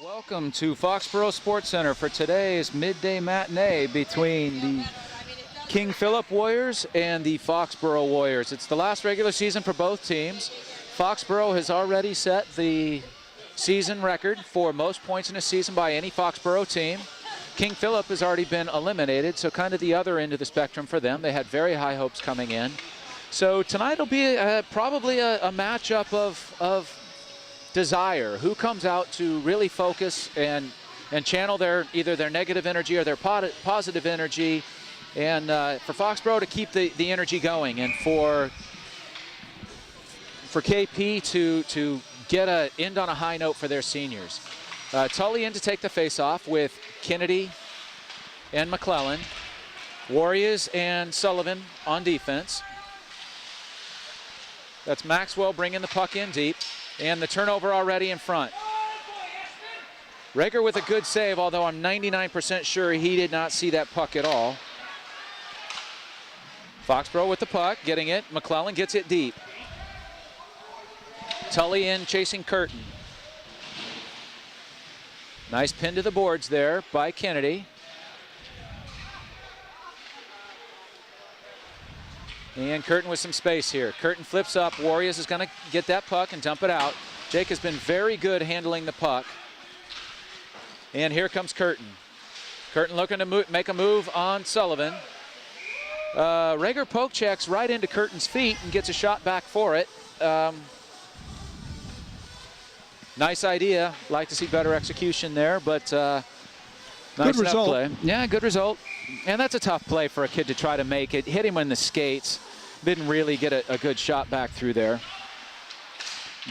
Welcome to Foxborough Sports Center for today's midday matinee between the King Phillip Warriors and the Foxborough Warriors. It's the last regular season for both teams. Foxborough has already set the season record for most points in a season by any Foxborough team. King Phillip has already been eliminated, so kind of the other end of the spectrum for them. They had very high hopes coming in. So tonight will be probably a matchup of desire. Who comes out to really focus and channel either their negative energy or their positive energy, and for Foxborough to keep the energy going, and for KP to get a end on a high note for their seniors. Tully in to take the face-off with Kennedy and McClellan. Warriors and Sullivan on defense. That's Maxwell bringing the puck in deep. And the turnover already in front. Rager with a good save, although I'm 99% sure he did not see that puck at all. Foxborough with the puck, getting it. McClellan gets it deep. Tully in chasing Curtin. Nice pin to the boards there by Kennedy. And Curtin with some space here. Curtin flips up. Warriors is going to get that puck and dump it out. Jake has been very good handling the puck. And here comes Curtin. Curtin looking to make a move on Sullivan. Rager poke checks right into Curtin's feet and gets a shot back for it. Nice idea. Like to see better execution there, but nice enough play. Yeah, good result. And that's a tough play for a kid to try to make it. Hit him in the skates. Didn't really get a good shot back through there.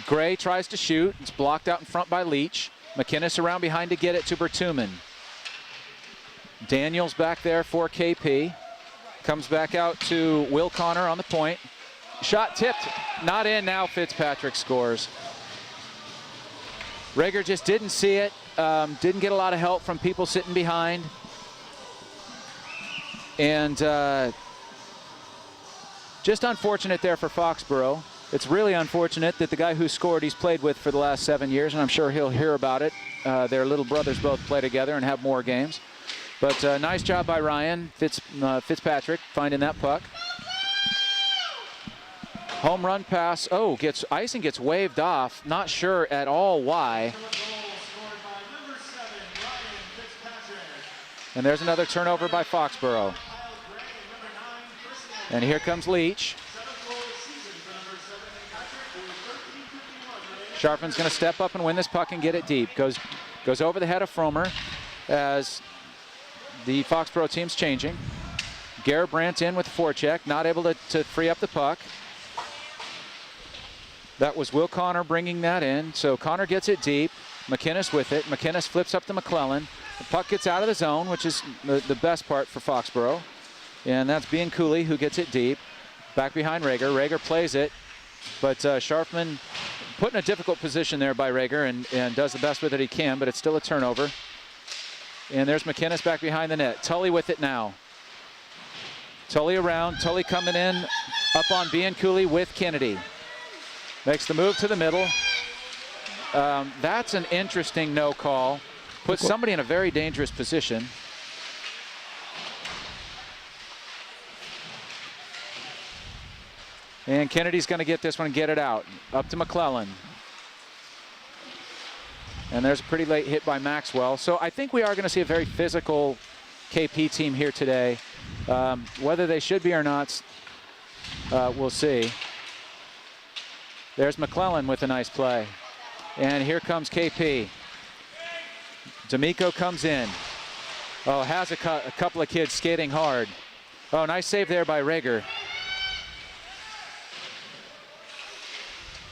Gray tries to shoot. It's blocked out in front by Leach. McInnes around behind to get it to Bertuman. Daniels back there for KP. Comes back out to Will Connor on the point. Shot tipped. Not in now. Fitzpatrick scores. Rager just didn't see it. Didn't get a lot of help from people sitting behind. And just unfortunate there for Foxborough. It's really unfortunate that the guy who scored he's played with for the last 7 years, and I'm sure he'll hear about it. Their little brothers both play together and have more games. But nice job by Ryan Fitzpatrick finding that puck. Home run pass. Oh, icing gets waved off. Not sure at all why. And there's another turnover by Foxborough. And here comes Leach. Sharpman's going to step up and win this puck and get it deep. Goes over the head of Fromer as the Foxborough team's changing. Garabrandt in with the forecheck, not able to free up the puck. That was Will Connor bringing that in. So Connor gets it deep. McInnes with it. McInnes flips up to McClellan. The puck gets out of the zone, which is the best part for Foxborough. And that's Cooley who gets it deep. Back behind Rager. Rager plays it. But Sharpman put in a difficult position there by Rager and does the best with it he can, but it's still a turnover. And there's McInnes back behind the net. Tully with it now. Tully around. Tully coming in up on Cooley with Kennedy. Makes the move to the middle. That's an interesting no call. Puts somebody in a very dangerous position. And Kennedy's going to get this one and get it out. Up to McClellan. And there's a pretty late hit by Maxwell. So I think we are going to see a very physical KP team here today. Whether they should be or not, we'll see. There's McClellan with a nice play. And here comes KP. D'Amico comes in. Oh, has a couple of kids skating hard. Oh, nice save there by Rager.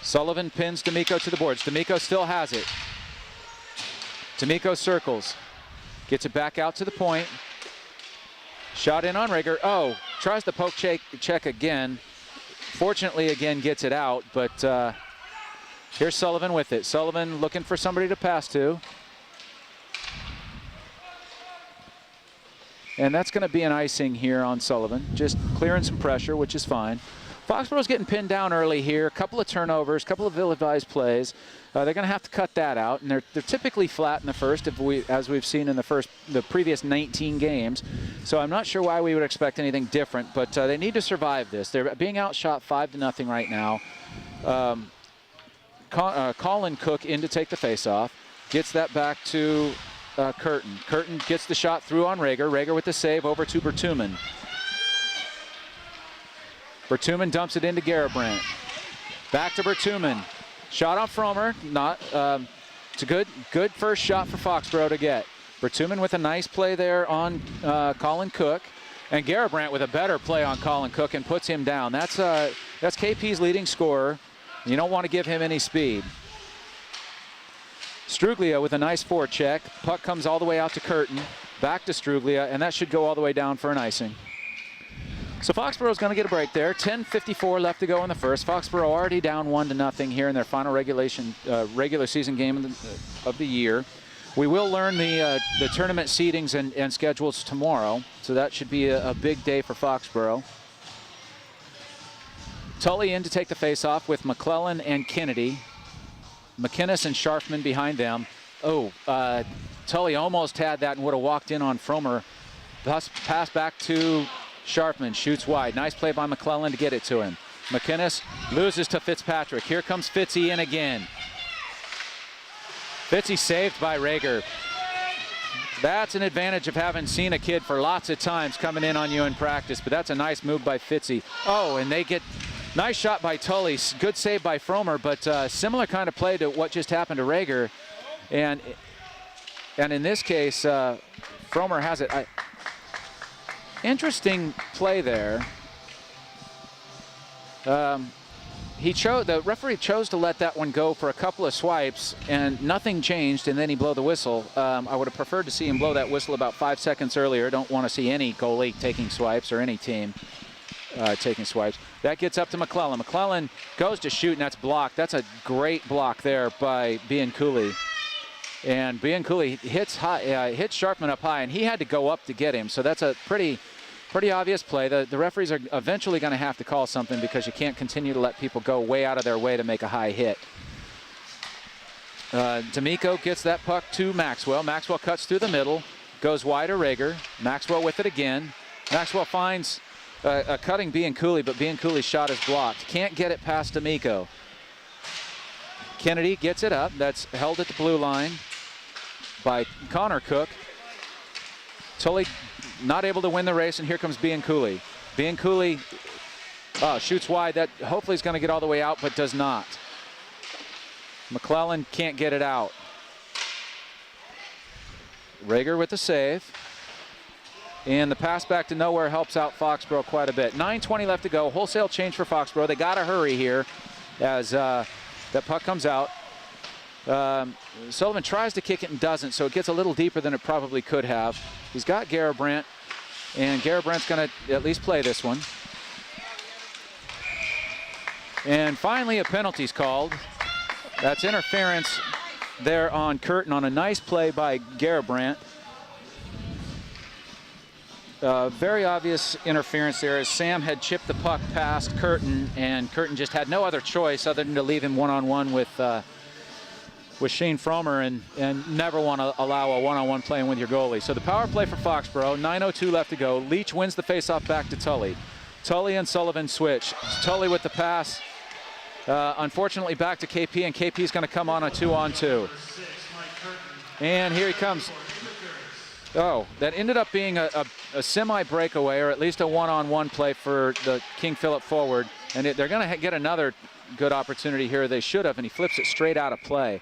Sullivan pins D'Amico to the boards. D'Amico still has it. D'Amico circles. Gets it back out to the point. Shot in on Rager. Oh, tries the poke check again. Fortunately, again, gets it out, but here's Sullivan with it. Sullivan looking for somebody to pass to. And that's going to be an icing here on Sullivan. Just clearing some pressure, which is fine. Foxborough's getting pinned down early here. A couple of turnovers, a couple of ill-advised plays. They're going to have to cut that out, and they're typically flat in the first, as we've seen in the previous 19 games. So I'm not sure why we would expect anything different, but they need to survive this. They're being outshot 5-0 right now. Colin Cook in to take the face-off. Gets that back to Curtin. Curtin gets the shot through on Rager. Rager with the save over to Bertuman. Bertuman dumps it into Garabrandt. Back to Bertuman. Shot on Fromer. It's a good first shot for Foxborough to get. Bertuman with a nice play there on Colin Cook. And Garabrandt with a better play on Colin Cook and puts him down. That's KP's leading scorer. You don't want to give him any speed. Struglia with a nice forecheck. Puck comes all the way out to Curtin. Back to Struglia, and that should go all the way down for an icing. So Foxborough's going to get a break there. 10:54 left to go in the first. Foxborough already down 1-0 here in their final regular season game of the year. We will learn the tournament seedings and schedules tomorrow, so that should be a big day for Foxborough. Tully in to take the face-off with McClellan and Kennedy. McInnes and Scharfman behind them. Tully almost had that and would have walked in on Fromer. Pass back to Scharfman, shoots wide. Nice play by McClellan to get it to him. McInnes loses to Fitzpatrick. Here comes Fitzy in again. Fitzy saved by Rager. That's an advantage of having seen a kid for lots of times coming in on you in practice, but that's a nice move by Fitzy. And they get nice shot by Tully. Good save by Fromer, but similar kind of play to what just happened to Rager. And in this case, Fromer has it. Interesting play there. The referee chose to let that one go for a couple of swipes, and nothing changed, and then he blew the whistle. I would have preferred to see him blow that whistle about 5 seconds earlier. Don't want to see any goalie taking swipes or any team taking swipes. That gets up to McClellan. McClellan goes to shoot, and that's blocked. That's a great block there by Bianculli. And Bianculli hits Scharfman up high, and he had to go up to get him. So that's a pretty obvious play. The referees are eventually going to have to call something because you can't continue to let people go way out of their way to make a high hit. D'Amico gets that puck to Maxwell. Maxwell cuts through the middle, goes wide to Rager. Maxwell with it again. Maxwell finds a cutting Bianculli, but Bianculli's shot is blocked. Can't get it past D'Amico. Kennedy gets it up. That's held at the blue line by Connor Cook. Tully not able to win the race, and here comes Bianculli. Bianculli shoots wide. That hopefully is going to get all the way out, but does not. McClellan can't get it out. Rager with the save. And the pass back to nowhere helps out Foxborough quite a bit. 9:20 left to go. Wholesale change for Foxborough. They got to hurry here as that puck comes out. Sullivan tries to kick it and doesn't, so it gets a little deeper than it probably could have. He's got Garabrandt, and Garabrandt's going to at least play this one. And finally, a penalty's called. That's interference there on Curtin on a nice play by Garabrandt. Very obvious interference there as Sam had chipped the puck past Curtin, and Curtin just had no other choice other than to leave him one-on-one with Shane Fromer and never want to allow a one-on-one playing with your goalie. So the power play for Foxborough, 9:02 left to go. Leach wins the faceoff back to Tully. Tully and Sullivan switch. Tully with the pass. Unfortunately back to KP, and KP's going to come on a 2-on-2. And here he comes. That ended up being a semi-breakaway, or at least a one-on-one play for the King Phillip forward. And they're going to get another good opportunity here. They should have, and he flips it straight out of play.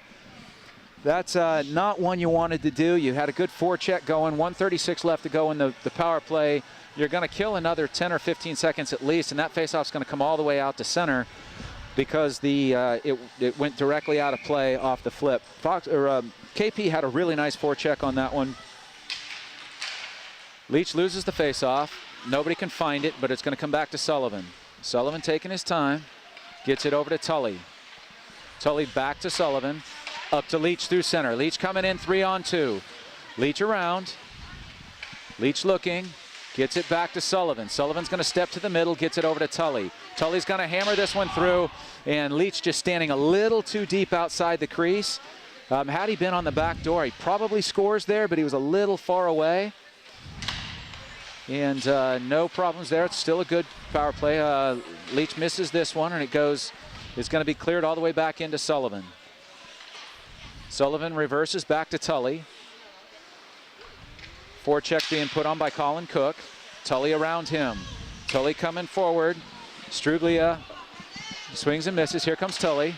That's not one you wanted to do. You had a good forecheck going, 1:36 left to go in the power play. You're going to kill another 10 or 15 seconds at least, and that faceoff's going to come all the way out to center because it went directly out of play off the flip. KP had a really nice forecheck on that one. Leach loses the faceoff. Nobody can find it, but it's going to come back to Sullivan. Sullivan taking his time, gets it over to Tully. Tully back to Sullivan, up to Leach through center. Leach coming in 3-on-2. Leach around. Leach looking, Gets it back to Sullivan. Sullivan's going to step to the middle, gets it over to Tully. Tully's going to hammer this one through, and Leach just standing a little too deep outside the crease. Had he been on the back door, he probably scores there, but he was a little far away. And no problems there. It's still a good power play. Leach misses this one, and it's going to be cleared all the way back into Sullivan. Sullivan reverses back to Tully. Forecheck being put on by Colin Cook. Tully around him. Tully coming forward. Struglia swings and misses. Here comes Tully.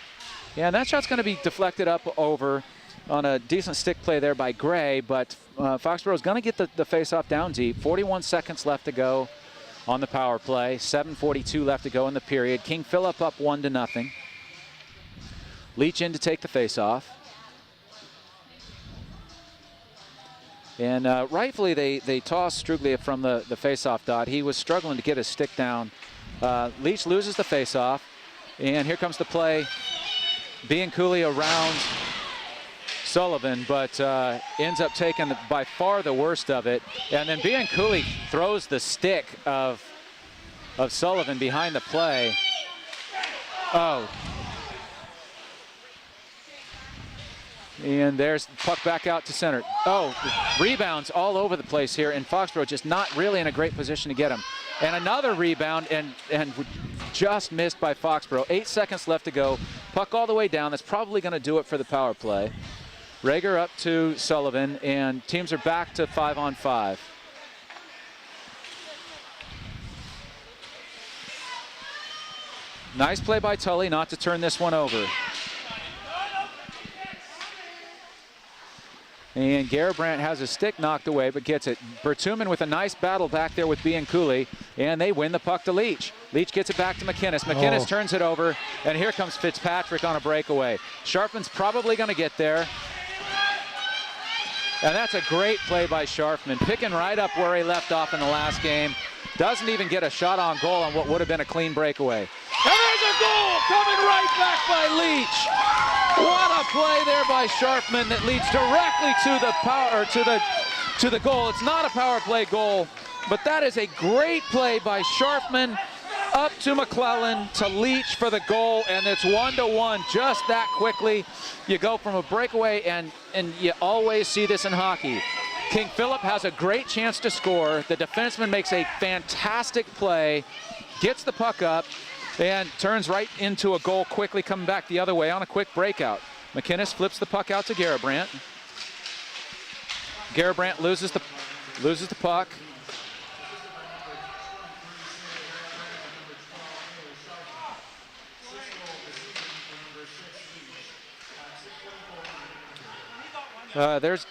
Yeah, and that shot's going to be deflected up over on a decent stick play there by Gray, but Foxborough's going to get the face-off down deep. 41 seconds left to go on the power play. 7:42 left to go in the period. King Phillip up 1-0. Leach in to take the face-off. And rightfully, they tossed Struglia from the face-off dot. He was struggling to get his stick down. Leach loses the face-off. And here comes the play. Bianculli around Sullivan, but ends up taking by far the worst of it. And then Bianculli throws the stick of Sullivan behind the play. Oh. And there's puck back out to center. Oh, rebounds all over the place here, and Foxborough just not really in a great position to get him. And another rebound, and just missed by Foxborough. 8 seconds left to go. Puck all the way down. That's probably going to do it for the power play. Rager up to Sullivan, and teams are back to 5-on-5. Nice play by Tully not to turn this one over. And Garabrandt has his stick knocked away, but gets it. Bertuman with a nice battle back there with Bianculli, and they win the puck to Leach. Leach gets it back to McInnes. McInnes turns it over, and here comes Fitzpatrick on a breakaway. Sharpman's probably going to get there. And that's a great play by Sharpman, picking right up where he left off in the last game. Doesn't even get a shot on goal on what would have been a clean breakaway. And there's a goal coming right back by Leach. What a play there by Sharpman that leads directly to the goal. It's not a power play goal, but that is a great play by Sharpman up to McClellan to Leach for the goal, and it's 1-1 just that quickly. You go from a breakaway, and you always see this in hockey. King Phillip has a great chance to score. The defenseman makes a fantastic play, gets the puck up, and turns right into a goal quickly, coming back the other way on a quick breakout. McInnes flips the puck out to Garabrandt. Garabrandt loses the puck. There's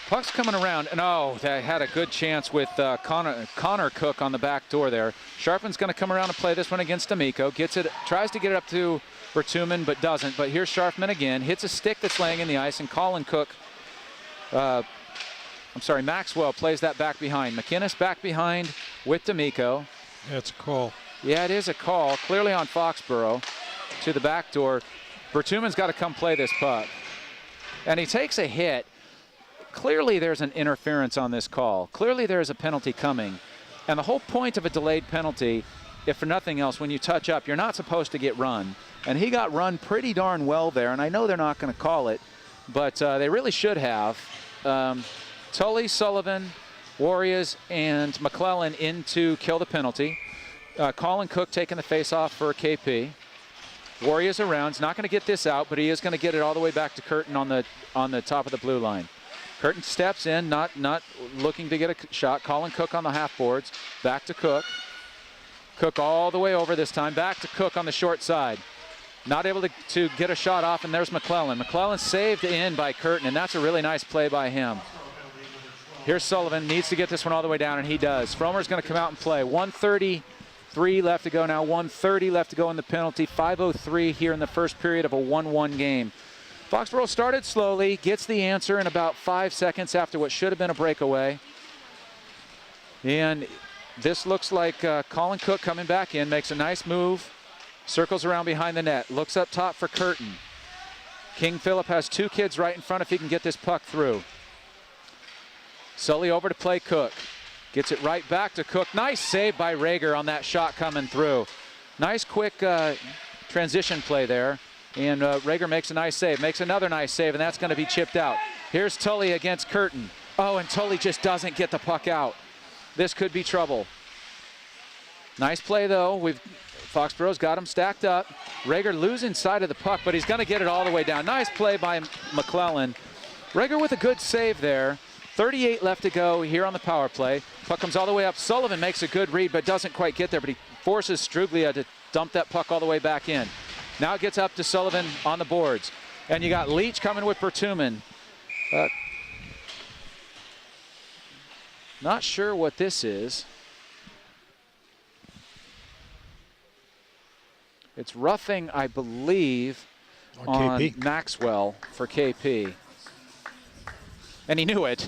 puck's coming around, and they had a good chance with Connor Cook on the back door there. Sharpman's going to come around and play this one against D'Amico. Gets it, tries to get it up to Bertuman, but doesn't. But here's Sharpman again, hits a stick that's laying in the ice, and Maxwell plays that back behind. McInnes back behind with D'Amico. Yeah, it's a call. Yeah, it is a call, clearly on Foxborough to the back door. Bertuman's got to come play this puck. And he takes a hit. Clearly there's an interference on this call. Clearly there's a penalty coming. And the whole point of a delayed penalty, if for nothing else, when you touch up, you're not supposed to get run. And he got run pretty darn well there, and I know they're not going to call it, but they really should have. Tully, Sullivan, Warriors, and McClellan in to kill the penalty. Colin Cook taking the face-off for KP. Warriors around. He's not going to get this out, but he is going to get it all the way back to Curtin on the top of the blue line. Curtin steps in, not looking to get a shot. Colin Cook on the half boards. Back to Cook. Cook all the way over this time. Back to Cook on the short side. Not able to get a shot off, and there's McClellan. McClellan saved in by Curtin, and that's a really nice play by him. Here's Sullivan. Needs to get this one all the way down, and he does. Fromer's going to come out and play. 1:33 left to go now. 1:30 left to go in the penalty. 5:03 here in the first period of a 1-1 game. Foxborough started slowly, gets the answer in about 5 seconds after what should have been a breakaway. And this looks like Colin Cook coming back in, makes a nice move, circles around behind the net, looks up top for Curtin. King Phillip has two kids right in front if he can get this puck through. Sully over to play Cook. Gets it right back to Cook. Nice save by Rager on that shot coming through. Nice quick transition play there. And Rager makes a nice save, makes another nice save, and that's going to be chipped out. Here's Tully against Curtin. Oh, and Tully just doesn't get the puck out. This could be trouble. Nice play, though. Foxborough's got him stacked up. Rager losing side of the puck, but he's going to get it all the way down. Nice play by McClellan. Rager with a good save there. 38 left to go here on the power play. Puck comes all the way up. Sullivan makes a good read, but doesn't quite get there, but he forces Struglia to dump that puck all the way back in. Now it gets up to Sullivan on the boards. And you got Leach coming with Bertuman. Not sure what this is. It's roughing, I believe, on KP. Maxwell for KP. And he knew it.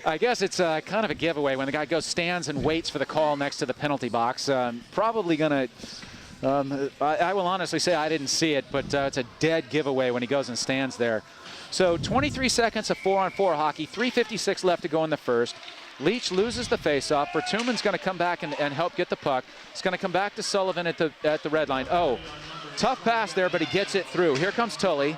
I guess it's kind of a giveaway when the guy stands and waits for the call next to the penalty box. Probably going to, I will honestly say I didn't see it, but it's a dead giveaway when he goes and stands there. So 23 seconds of 4-on-4 hockey, 3:56 left to go in the first. Leach loses the faceoff. Bertuman's going to come back and help get the puck. It's going to come back to Sullivan at the red line. Oh, tough pass there, but he gets it through. Here comes Tully.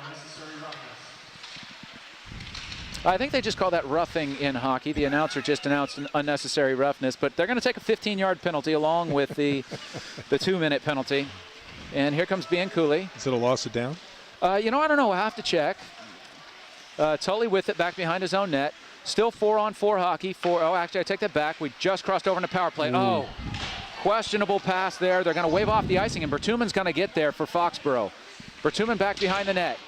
I think they just call that roughing in hockey. The announcer just announced an unnecessary roughness, but they're going to take a 15-yard penalty along with the 2-minute penalty. And here comes Bianculli. Is it a loss of down? I don't know. I'll have to check. Tully with it back behind his own net. Still 4-on-4 hockey. Actually, I take that back. We just crossed over into power play. Ooh. Oh, questionable pass there. They're going to wave off the icing, and Bertuman's going to get there for Foxborough. Bertuman back behind the net.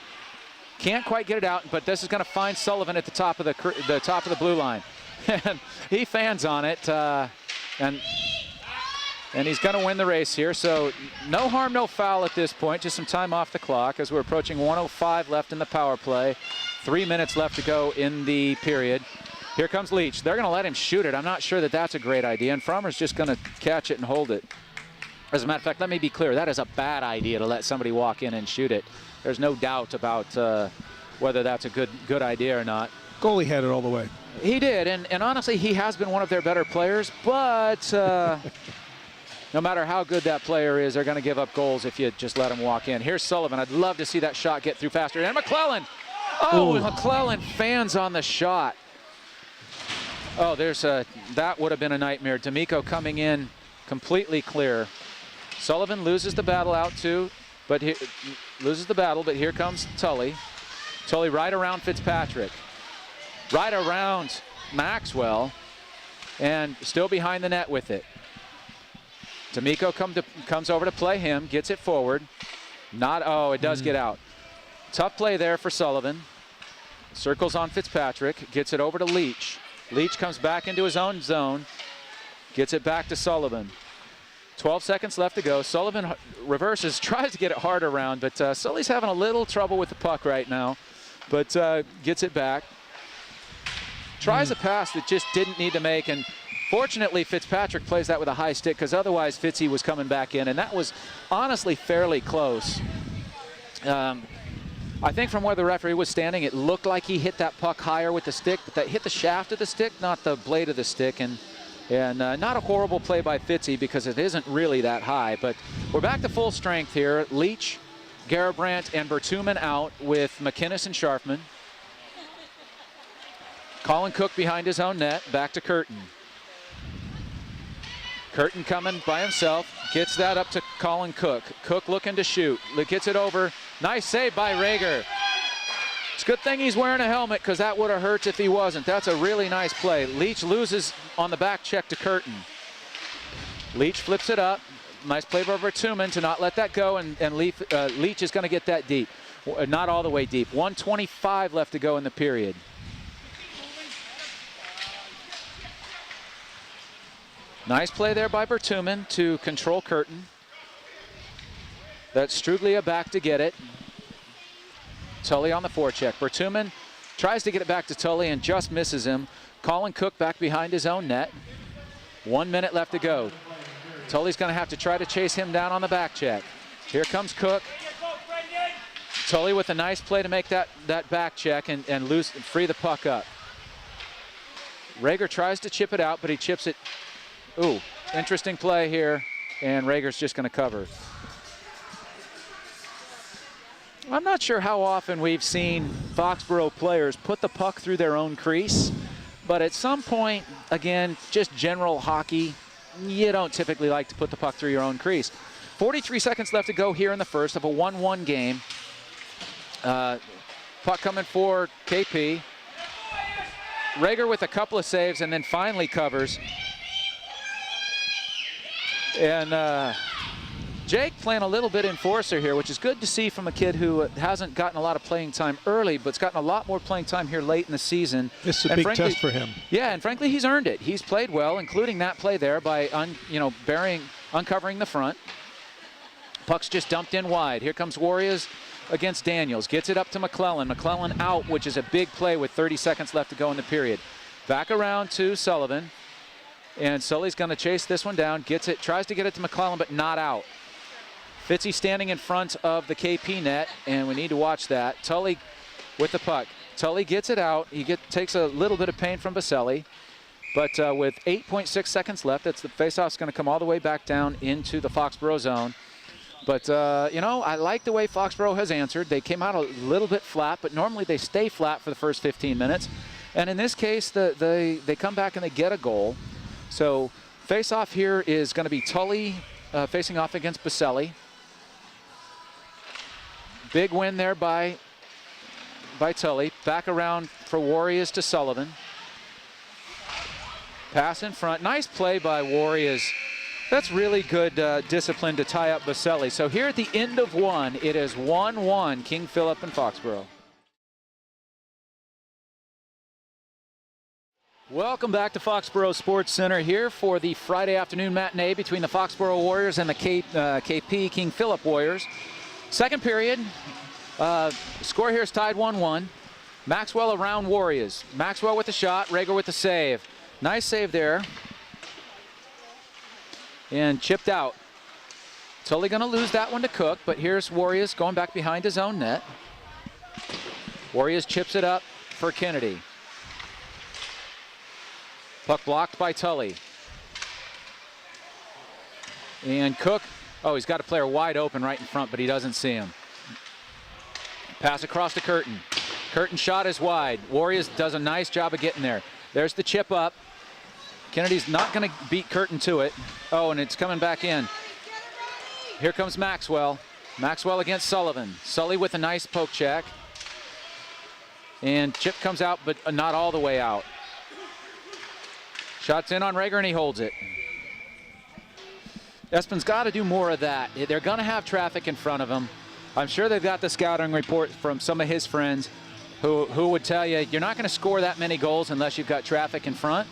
Can't quite get it out, but this is going to find Sullivan at the top of the blue line. And he fans on it, and he's going to win the race here. So no harm, no foul at this point. Just some time off the clock as we're approaching 1:05 left in the power play. 3 minutes left to go in the period. Here comes Leach. They're going to let him shoot it. I'm not sure that that's a great idea, and Frommer's just going to catch it and hold it. As a matter of fact, let me be clear. That is a bad idea to let somebody walk in and shoot it. There's no doubt about whether that's a good idea or not. Goalie had it all the way. He did, and honestly, he has been one of their better players, but no matter how good that player is, they're going to give up goals if you just let him walk in. Here's Sullivan. I'd love to see that shot get through faster. And McClellan! Oh, ooh. McClellan fans on the shot. Oh, that would have been a nightmare. D'Amico coming in completely clear. Sullivan loses the battle out too, but but here comes Tully. Tully right around Fitzpatrick. Right around Maxwell, and still behind the net with it. D'Amico comes over to play him, gets it forward. It does get out. Tough play there for Sullivan. Circles on Fitzpatrick, gets it over to Leach. Leach comes back into his own zone, gets it back to Sullivan. 12 seconds left to go. Sullivan reverses, tries to get it hard around, but Sully's having a little trouble with the puck right now, but gets it back. Tries a pass that just didn't need to make, and fortunately Fitzpatrick plays that with a high stick, because otherwise Fitzy was coming back in, and that was honestly fairly close. I think from where the referee was standing, it looked like he hit that puck higher with the stick, but that hit the shaft of the stick, not the blade of the stick, and not a horrible play by Fitzy because it isn't really that high. But we're back to full strength here. Leach, Garabrandt, and Bertuman out with McInnes and Sharfman. Colin Cook behind his own net, back to Curtin. Curtin coming by himself, gets that up to Colin Cook. Cook looking to shoot, gets it over. Nice save by Rager. It's a good thing he's wearing a helmet, because that would have hurt if he wasn't. That's a really nice play. Leach loses on the back check to Curtin. Leach flips it up. Nice play by Bertuman to not let that go, and Leach is going to get that deep. Not all the way deep. 1:25 left to go in the period. Nice play there by Bertuman to control Curtin. That's Struglia back to get it. Tully on the forecheck. Bertuman tries to get it back to Tully and just misses him. Colin Cook back behind his own net. 1 minute left to go. Tully's going to have to try to chase him down on the back check. Here comes Cook. Tully with a nice play to make that back check and free the puck up. Rager tries to chip it out, but he chips it. Ooh, interesting play here, and Rager's just going to cover. I'm not sure how often we've seen Foxborough players put the puck through their own crease, but at some point, again, just general hockey, you don't typically like to put the puck through your own crease. 43 seconds left to go here in the first of a 1-1 game. Puck coming for KP. Rager with a couple of saves and then finally covers. And Jake playing a little bit enforcer here, which is good to see from a kid who hasn't gotten a lot of playing time early, but's gotten a lot more playing time here late in the season. This is a big test for him. Yeah, and frankly, he's earned it. He's played well, including that play there by uncovering the front. Puck's just dumped in wide. Here comes Warriors against Daniels. Gets it up to McClellan. McClellan out, which is a big play with 30 seconds left to go in the period. Back around to Sullivan. And Sully's going to chase this one down. Gets it, tries to get it to McClellan, but not out. Fitzy standing in front of the KP net, and we need to watch that. Tully with the puck. Tully gets it out. He takes a little bit of pain from Baselli. But with 8.6 seconds left, the faceoff's going to come all the way back down into the Foxborough zone. But, I like the way Foxborough has answered. They came out a little bit flat, but normally they stay flat for the first 15 minutes. And in this case, they come back and they get a goal. So face-off here is going to be Tully facing off against Baselli. Big win there by Tully. Back around for Warriors to Sullivan. Pass in front. Nice play by Warriors. That's really good discipline to tie up Baselli. So here at the end of one, it is 1-1, King Phillip and Foxborough. Welcome back to Foxborough Sports Center here for the Friday afternoon matinee between the Foxborough Warriors and the KP King Phillip Warriors. Second period, score here is tied 1-1. Maxwell around Warriors. Maxwell with the shot, Rager with the save. Nice save there. And chipped out. Tully going to lose that one to Cook, but here's Warriors going back behind his own net. Warriors chips it up for Kennedy. Puck blocked by Tully. And Cook, he's got a player wide open right in front, but he doesn't see him. Pass across to Curtin. Curtin shot is wide. Warriors does a nice job of getting there. There's the chip up. Kennedy's not going to beat Curtin to it. Oh, and it's coming back in. Here comes Maxwell. Maxwell against Sullivan. Sully with a nice poke check. And chip comes out, but not all the way out. Shots in on Rager, and he holds it. Espen's got to do more of that. They're going to have traffic in front of them. I'm sure they've got the scouting report from some of his friends who would tell you you're not going to score that many goals unless you've got traffic in front.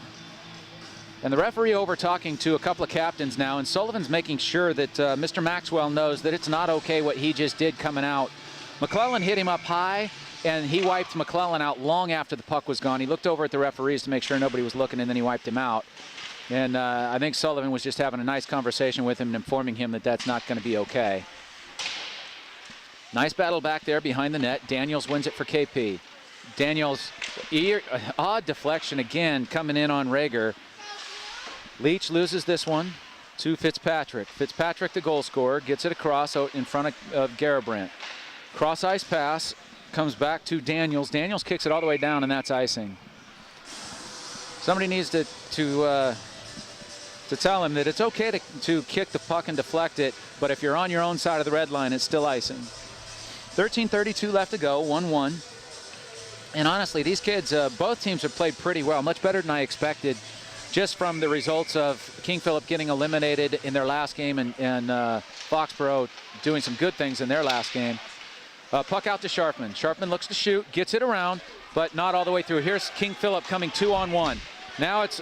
And the referee over talking to a couple of captains now, and Sullivan's making sure that Mr. Maxwell knows that it's not okay what he just did coming out. McClellan hit him up high, and he wiped McClellan out long after the puck was gone. He looked over at the referees to make sure nobody was looking, and then he wiped him out. And I think Sullivan was just having a nice conversation with him and informing him that that's not going to be okay. Nice battle back there behind the net. Daniels wins it for KP. Daniels, odd deflection again coming in on Rager. Leach loses this one to Fitzpatrick. Fitzpatrick, the goal scorer, gets it across out in front of Garabrandt. Cross ice pass comes back to Daniels. Daniels kicks it all the way down, and that's icing. Somebody needs to tell him that it's okay to kick the puck and deflect it, but if you're on your own side of the red line, it's still icing. 13:32 left to go, 1-1. And honestly, these kids, both teams have played pretty well, much better than I expected, just from the results of King Phillip getting eliminated in their last game and Foxborough doing some good things in their last game. Puck out to Sharpman. Sharpman looks to shoot, gets it around, but not all the way through. Here's King Phillip coming 2-on-1. Now it's,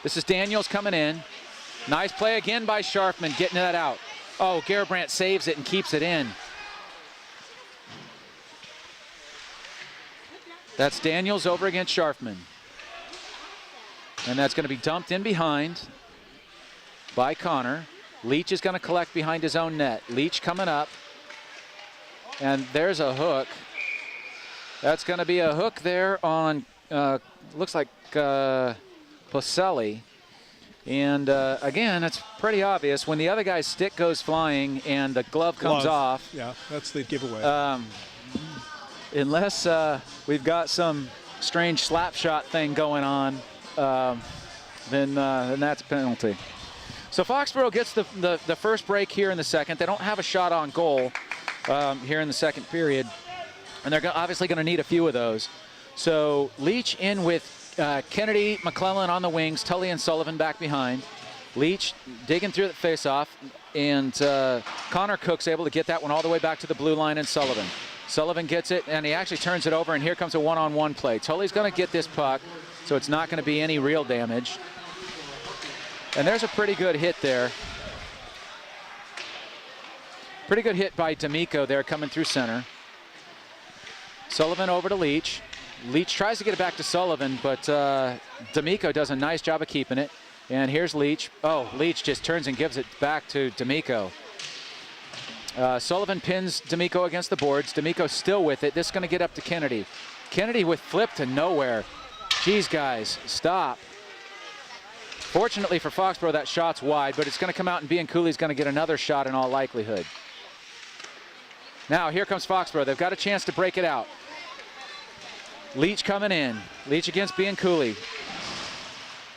this is Daniels coming in. Nice play again by Sharpman, getting that out. Oh, Garabrandt saves it and keeps it in. That's Daniels over against Sharpman. And that's going to be dumped in behind by Connor. Leach is going to collect behind his own net. Leach coming up. And there's a hook. That's going to be a hook there on looks like Boselli. And again, it's pretty obvious when the other guy's stick goes flying and the glove comes off. Yeah, that's the giveaway. Unless we've got some strange slap shot thing going on, then that's a penalty. So Foxborough gets the first break here in the second. They don't have a shot on goal here in the second period, and they're obviously going to need a few of those. So Leach in with Kennedy, McClellan on the wings, Tully and Sullivan back behind. Leach digging through the faceoff, and Connor Cook's able to get that one all the way back to the blue line, and Sullivan gets it, and he actually turns it over, and here comes a one-on-one play. Tully's going to get this puck, so it's not going to be any real damage. And there's a pretty good hit there. Pretty good hit by D'Amico there coming through center. Sullivan over to Leach. Leach tries to get it back to Sullivan, but D'Amico does a nice job of keeping it. And here's Leach. Oh, Leach just turns and gives it back to D'Amico. Sullivan pins D'Amico against the boards. D'Amico still with it. This is going to get up to Kennedy. Kennedy with flip to nowhere. Geez, guys, stop. Fortunately for Foxborough, that shot's wide, but it's going to come out, and Bianculli's going to get another shot in all likelihood. Now, here comes Foxborough. They've got a chance to break it out. Leach coming in. Leach against Bianculli.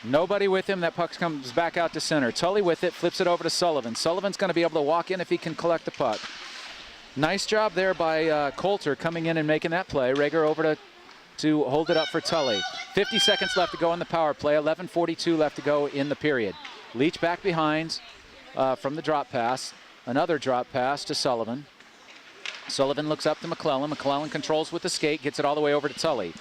Nobody with him. That puck comes back out to center. Tully with it, flips it over to Sullivan. Sullivan's going to be able to walk in if he can collect the puck. Nice job there by Coulter coming in and making that play. Rager over to hold it up for Tully. 50 seconds left to go in the power play. 11:42 left to go in the period. Leach back behind from the drop pass. Another drop pass to Sullivan. Sullivan looks up to McClellan. McClellan controls with the skate, gets it all the way over to Tully.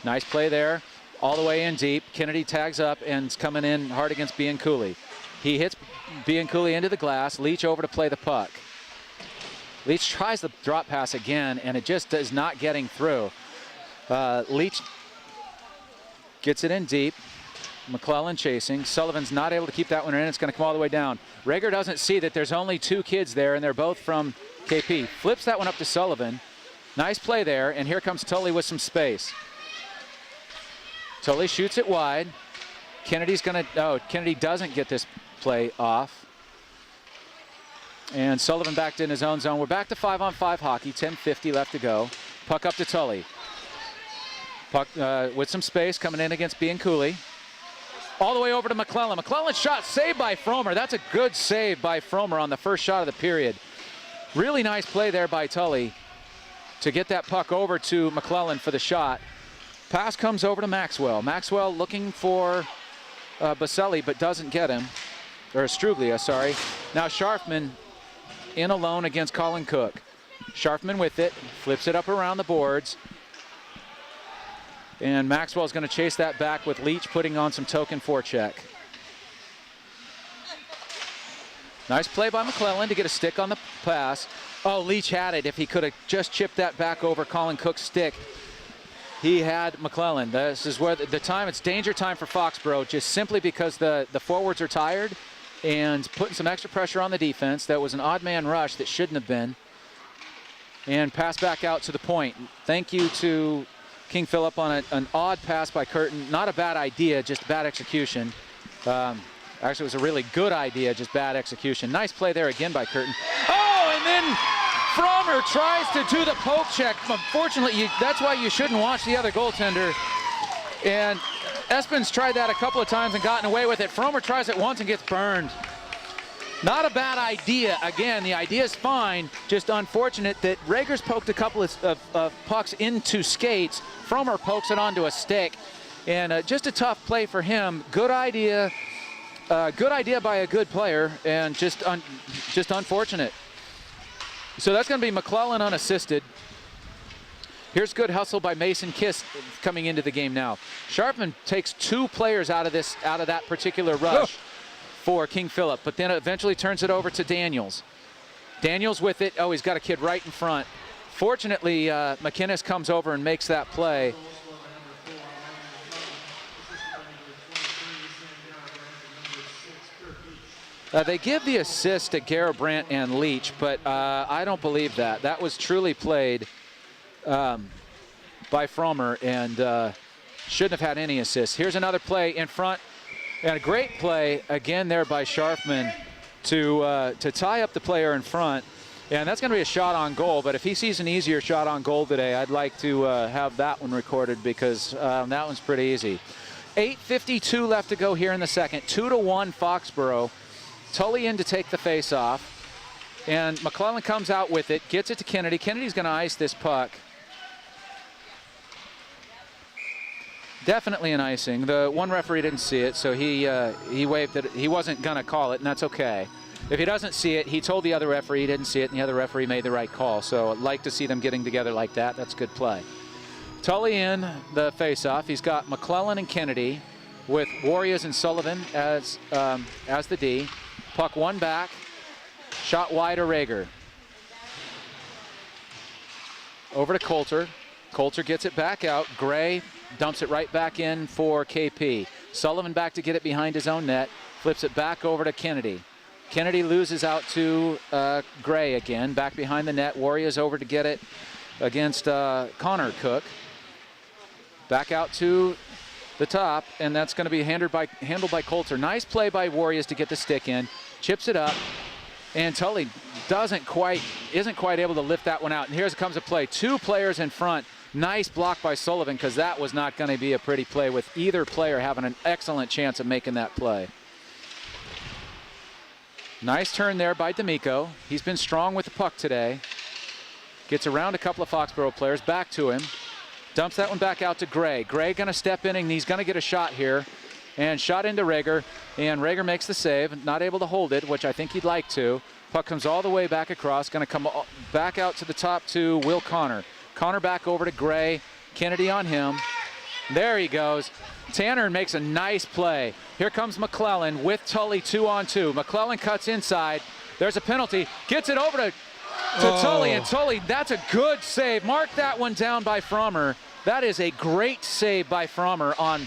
Nice play there, all the way in deep. Kennedy tags up and is coming in hard against Bianculli. He hits Bianculli into the glass. Leach over to play the puck. Leach tries the drop pass again, and it just is not getting through. Leach gets it in deep. McClellan chasing. Sullivan's not able to keep that one in. It's going to come all the way down. Rager doesn't see that there's only two kids there, and they're both from KP. Flips that one up to Sullivan. Nice play there, and here comes Tully with some space. Tully shoots it wide. Kennedy's going to, oh, Kennedy doesn't get this play off. And Sullivan backed in his own zone. We're back to 5-on-5 hockey, 10:50 left to go. Puck up to Tully. Puck with some space coming in against Bianculli. All the way over to McClellan. McClellan's shot saved by Fromer. That's a good save by Fromer on the first shot of the period. Really nice play there by Tully to get that puck over to McClellan for the shot. Pass comes over to Maxwell. Maxwell looking for Boselli, but doesn't get him. Or Struglia, sorry. Now Scharfman in alone against Colin Cook. Scharfman with it, flips it up around the boards. And Maxwell's going to chase that back with Leach putting on some token forecheck. Nice play by McClellan to get a stick on the pass. Oh, Leach had it. If he could have just chipped that back over Colin Cook's stick, he had McClellan. This is where the time, it's danger time for Foxborough, just simply because the forwards are tired and putting some extra pressure on the defense. That was an odd man rush that shouldn't have been. And pass back out to the point. Thank you to King Phillip on an odd pass by Curtin. Not a bad idea, just bad execution. Actually, it was a really good idea, just bad execution. Nice play there again by Curtin. Oh, and then Fromer tries to do the poke check. Unfortunately, that's why you shouldn't watch the other goaltender. And Espin's tried that a couple of times and gotten away with it. Fromer tries it once and gets burned. Not a bad idea. Again, the idea is fine. Just unfortunate that Rager's poked a couple of pucks into skates. Fromer pokes it onto a stick. And just a tough play for him. Good idea. Good idea by a good player, and just unfortunate. So that's going to be McClellan unassisted. Here's good hustle by Mason Kiss coming into the game now. Scharfman takes two players out of that particular rush for King Phillip, but then eventually turns it over to Daniels. Daniels with it. Oh, he's got a kid right in front. Fortunately, McInnes comes over and makes that play. They give the assist to Garabrandt and Leach, but I don't believe that. That was truly played by Fromer, and shouldn't have had any assists. Here's another play in front, and a great play again there by Sharfman to tie up the player in front. And that's going to be a shot on goal, but if he sees an easier shot on goal today, I'd like to have that one recorded because that one's pretty easy. 8:52 left to go here in the second. 2-1 Foxborough. Tully in to take the face-off. And McClellan comes out with it, gets it to Kennedy. Kennedy's going to ice this puck. Definitely an icing. The one referee didn't see it, so he waved that he wasn't going to call it, and that's okay. If he doesn't see it, he told the other referee he didn't see it, and the other referee made the right call. So I'd like to see them getting together like that. That's good play. Tully in the face-off. He's got McClellan and Kennedy with Warriors and Sullivan as the D. Puck one back. Shot wide to Rager. Over to Coulter. Coulter gets it back out. Gray dumps it right back in for KP. Sullivan back to get it behind his own net. Flips it back over to Kennedy. Kennedy loses out to Gray again. Back behind the net. Warriors over to get it against Connor Cook. Back out to the top, and that's going to be handled by Coulter. Nice play by Warriors to get the stick in. Chips it up, and Tully isn't quite able to lift that one out. And here comes a play. Two players in front. Nice block by Sullivan, because that was not going to be a pretty play with either player having an excellent chance of making that play. Nice turn there by D'Amico. He's been strong with the puck today. Gets around a couple of Foxborough players. Back to him. Dumps that one back out to Gray. Gray going to step in, and he's going to get a shot here. And shot into Rager. And Rager makes the save. Not able to hold it, which I think he'd like to. Puck comes all the way back across. Going to come back out to the top to Will Connor. Connor back over to Gray. Kennedy on him. There he goes. Tanner makes a nice play. Here comes McClellan with Tully 2-on-2. McClellan cuts inside. There's a penalty. Gets it over to Tully, and Tully, that's a good save. Mark that one down by Frommer. That is a great save by Frommer on,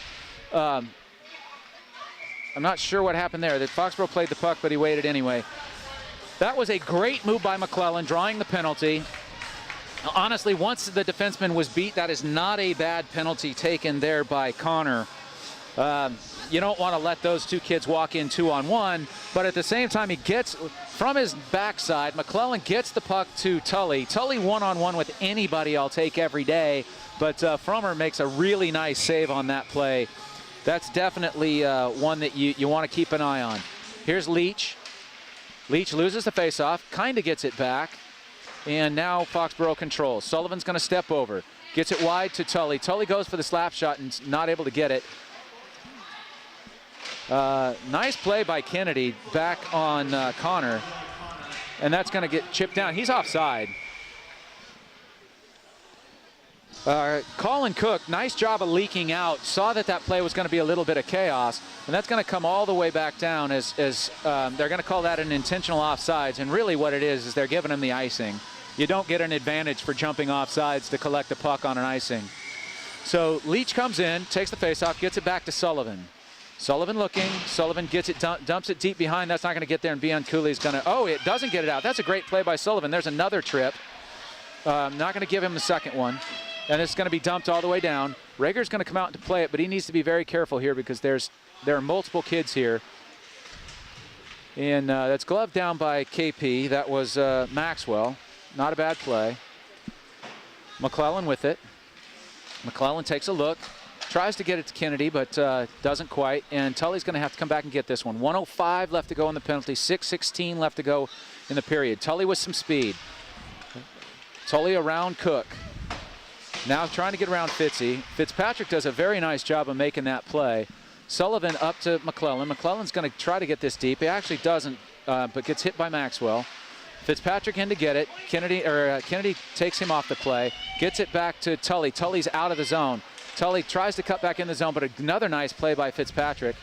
I'm not sure what happened there. That Foxborough played the puck, but he waited anyway. That was a great move by McClellan, drawing the penalty. Honestly, once the defenseman was beat, that is not a bad penalty taken there by Connor. You don't want to let those two kids walk in 2-on-1, but at the same time, he gets from his backside. McClellan gets the puck to Tully. Tully 1-on-1 with anybody I'll take every day, but Frommer makes a really nice save on that play. That's definitely one that you want to keep an eye on. Here's Leach. Leach loses the faceoff, kind of gets it back, and now Foxborough controls. Sullivan's going to step over. Gets it wide to Tully. Tully goes for the slap shot and not able to get it. Nice play by Kennedy back on Connor, and that's going to get chipped down. He's offside. Colin Cook, nice job of leaking out. Saw that play was going to be a little bit of chaos, and that's going to come all the way back down as they're going to call that an intentional offsides. And really what it is they're giving him the icing. You don't get an advantage for jumping offsides to collect a puck on an icing. So Leach comes in, takes the faceoff, gets it back to Sullivan. Sullivan looking. Sullivan gets it, dumps it deep behind. That's not going to get there, and Bian Cooley's going to, oh, it doesn't get it out. That's a great play by Sullivan. There's another trip. Not going to give him the second one. And it's going to be dumped all the way down. Rager's going to come out to play it, but he needs to be very careful here because there are multiple kids here. And that's gloved down by KP. That was Maxwell. Not a bad play. McClellan with it. McClellan takes a look. Tries to get it to Kennedy, but doesn't quite. And Tully's going to have to come back and get this one. 1:05 left to go in the penalty. 6:16 left to go in the period. Tully with some speed. Tully around Cook. Now trying to get around Fitzy. Fitzpatrick does a very nice job of making that play. Sullivan up to McClellan. McClellan's going to try to get this deep. He actually doesn't, but gets hit by Maxwell. Fitzpatrick in to get it. Kennedy takes him off the play. Gets it back to Tully. Tully's out of the zone. Tully tries to cut back in the zone, but another nice play by Fitzpatrick.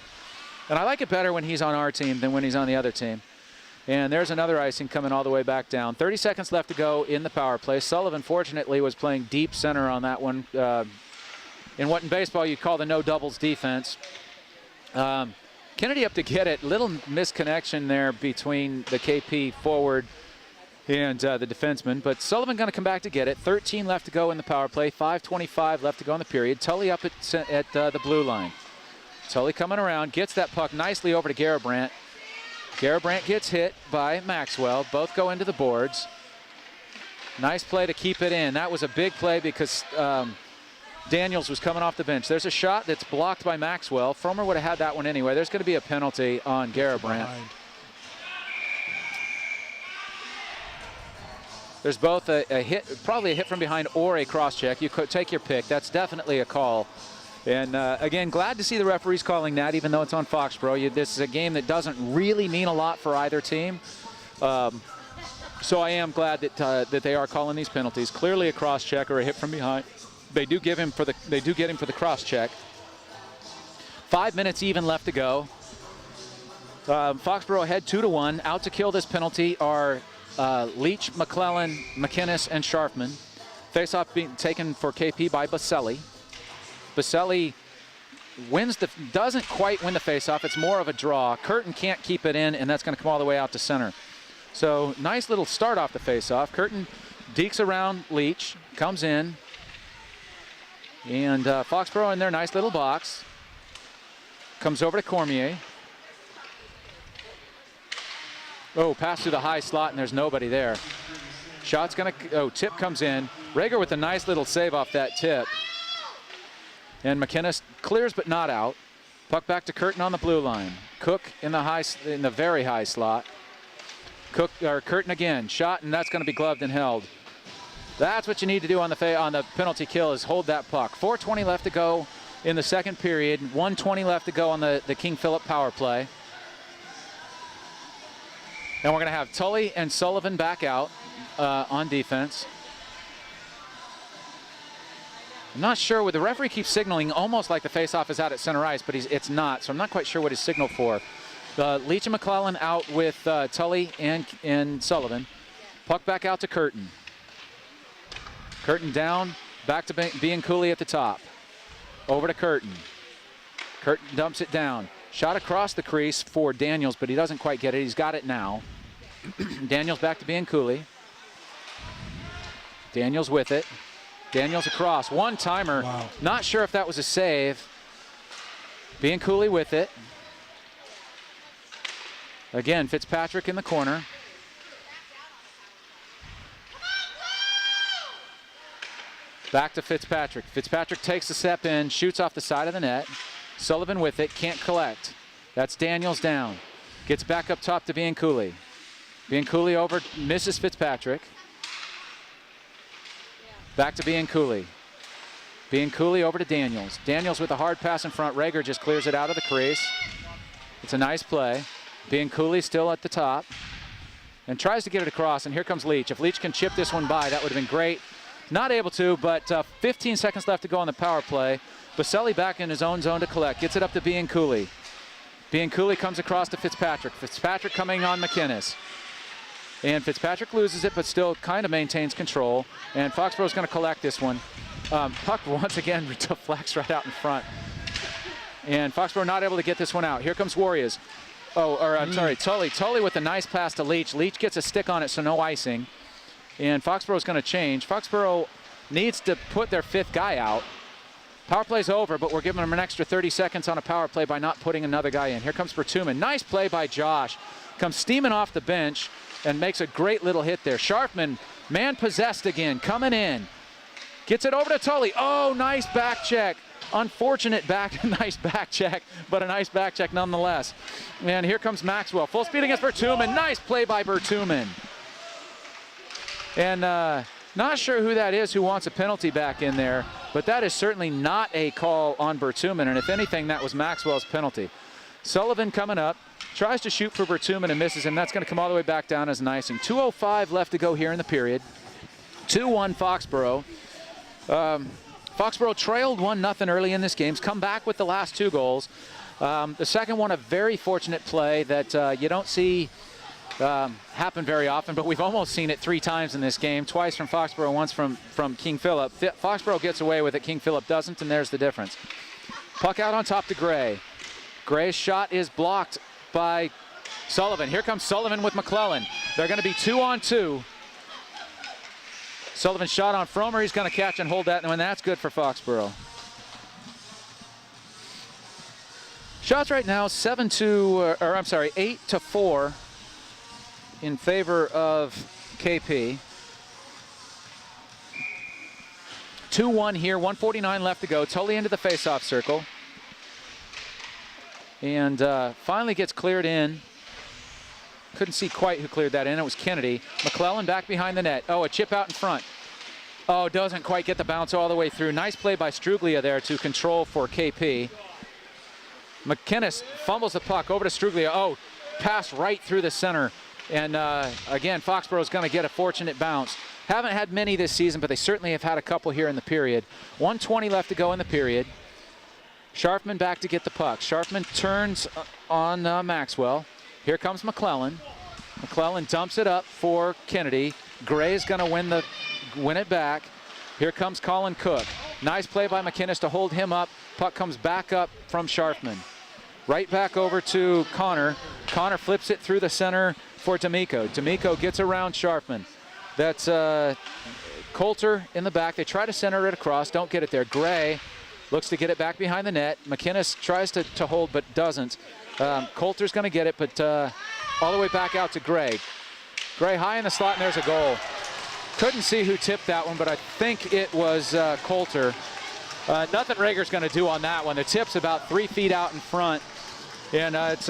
And I like it better when he's on our team than when he's on the other team. And there's another icing coming all the way back down. 30 seconds left to go in the power play. Sullivan, fortunately, was playing deep center on that one. In what in baseball you'd call the no doubles defense. Kennedy up to get it. Little misconnection there between the KP forward and the defenseman. But Sullivan going to come back to get it. 13 left to go in the power play. 5:25 left to go in the period. Tully up at the blue line. Tully coming around, gets that puck nicely over to Garabrandt. Garabrandt gets hit by Maxwell. Both go into the boards. Nice play to keep it in. That was a big play because Daniels was coming off the bench. There's a shot that's blocked by Maxwell. Fromer would have had that one anyway. There's going to be a penalty on Garabrandt. There's both a hit, probably a hit from behind or a cross-check. You could take your pick. That's definitely a call. And again, glad to see the referees calling that, even though it's on Foxborough. This is a game that doesn't really mean a lot for either team. So I am glad that they are calling these penalties. Clearly a cross-check or a hit from behind. They do get him for the cross-check. 5 minutes even left to go. Foxborough ahead 2-1. Out to kill this penalty are Leach, McClellan, McInnes, and Sharfman. Face-off being taken for KP by Baselli. Baselli doesn't quite win the face-off. It's more of a draw. Curtin can't keep it in, and that's going to come all the way out to center. So nice little start off the face-off. Curtin dekes around Leach, comes in, and Foxborough in their nice little box. Comes over to Cormier. Oh, pass through the high slot, and there's nobody there. Shot's going to, tip comes in. Rager with a nice little save off that tip. And McInnes clears but not out. Puck back to Curtin on the blue line. Cook in the very high slot. Curtin again, shot, and that's going to be gloved and held. That's what you need to do on the penalty kill, is hold that puck. 4:20 left to go in the second period. 1:20 left to go on the King Phillip power play. And we're going to have Tully and Sullivan back out on defense. I'm not sure what the referee keeps signaling, almost like the faceoff is out at center ice, but it's not, so I'm not quite sure what he's signaled for. Leach and McClellan out with Tully and Sullivan. Puck back out to Curtin. Curtin down, back to Bianculli at the top. Over to Curtin. Curtin dumps it down. Shot across the crease for Daniels, but he doesn't quite get it. He's got it now. Daniels back to Bianculli. Daniels with it. Daniels across. One-timer. Wow. Not sure if that was a save. Bianculli with it. Again, Fitzpatrick in the corner. Back to Fitzpatrick. Fitzpatrick takes a step in, shoots off the side of the net. Sullivan with it, can't collect. That's Daniels down. Gets back up top to Bianculli. Bianculli over, misses Fitzpatrick. Back to Bianculli. Bianculli over to Daniels. Daniels with a hard pass in front. Rager just clears it out of the crease. It's a nice play. Bianculli still at the top and tries to get it across, and here comes Leach. If Leach can chip this one by, that would have been great. Not able to, but 15 seconds left to go on the power play. Baselli back in his own zone to collect. Gets it up to Bianculli. Bianculli comes across to Fitzpatrick. Fitzpatrick coming on McInnes. And Fitzpatrick loses it, but still kind of maintains control. And Foxborough's going to collect this one. Puck once again deflects right out in front. And Foxborough not able to get this one out. Here comes Warriors. Tully. Tully with a nice pass to Leach. Leach gets a stick on it, so no icing. And Foxborough's going to change. Foxborough needs to put their fifth guy out. Power play's over, but we're giving them an extra 30 seconds on a power play by not putting another guy in. Here comes Bertuman. Nice play by Josh. Comes steaming off the bench and makes a great little hit there. Sharfman, man possessed again, coming in. Gets it over to Tully. Oh, nice back check. Unfortunate nice back check, but a nice back check nonetheless. And here comes Maxwell. Full speed against Bertuman. Nice play by Bertuman. And not sure who that is who wants a penalty back in there, but that is certainly not a call on Bertuman. And if anything, that was Maxwell's penalty. Sullivan coming up, tries to shoot for Bertuman and misses him. That's going to come all the way back down as an icing. 2:05 left to go here in the period. 2-1 Foxborough. Foxborough trailed 1-0 early in this game. Come back with the last two goals. The second one, a very fortunate play that you don't see happen very often, but we've almost seen it 3 times in this game. Twice from Foxborough, once from King Phillip. Foxborough gets away with it, King Phillip doesn't, and there's the difference. Puck out on top to Gray. Gray's shot is blocked by Sullivan. Here comes Sullivan with McClellan. They're going to be 2-on-2. Sullivan shot on Fromer. He's going to catch and hold that, and that's good for Foxborough. Shots right now 8-4 in favor of KP. 2-1 here, 1:49 left to go. Tully into the face-off circle. And finally gets cleared in. Couldn't see quite who cleared that in. It was Kennedy. McClellan back behind the net. Oh, a chip out in front. Oh, doesn't quite get the bounce all the way through. Nice play by Struglia there to control for KP. McInnes fumbles the puck over to Struglia. Oh, pass right through the center. And again, Foxborough's going to get a fortunate bounce. Haven't had many this season, but they certainly have had a couple here in the period. 1:20 left to go in the period. Sharfman back to get the puck. Sharfman turns on Maxwell. Here comes McClellan. McClellan dumps it up for Kennedy. Gray's going to win it back. Here comes Colin Cook. Nice play by McInnes to hold him up. Puck comes back up from Sharfman. Right back over to Connor. Connor flips it through the center for D'Amico. D'Amico gets around Sharfman. That's Coulter in the back. They try to center it across. Don't get it there. Gray looks to get it back behind the net. McInnes tries to hold but doesn't. Coulter's going to get it, but all the way back out to Gray. Gray high in the slot, and there's a goal. Couldn't see who tipped that one, but I think it was Coulter. Nothing Rager's going to do on that one. The tip's about 3 feet out in front. And it's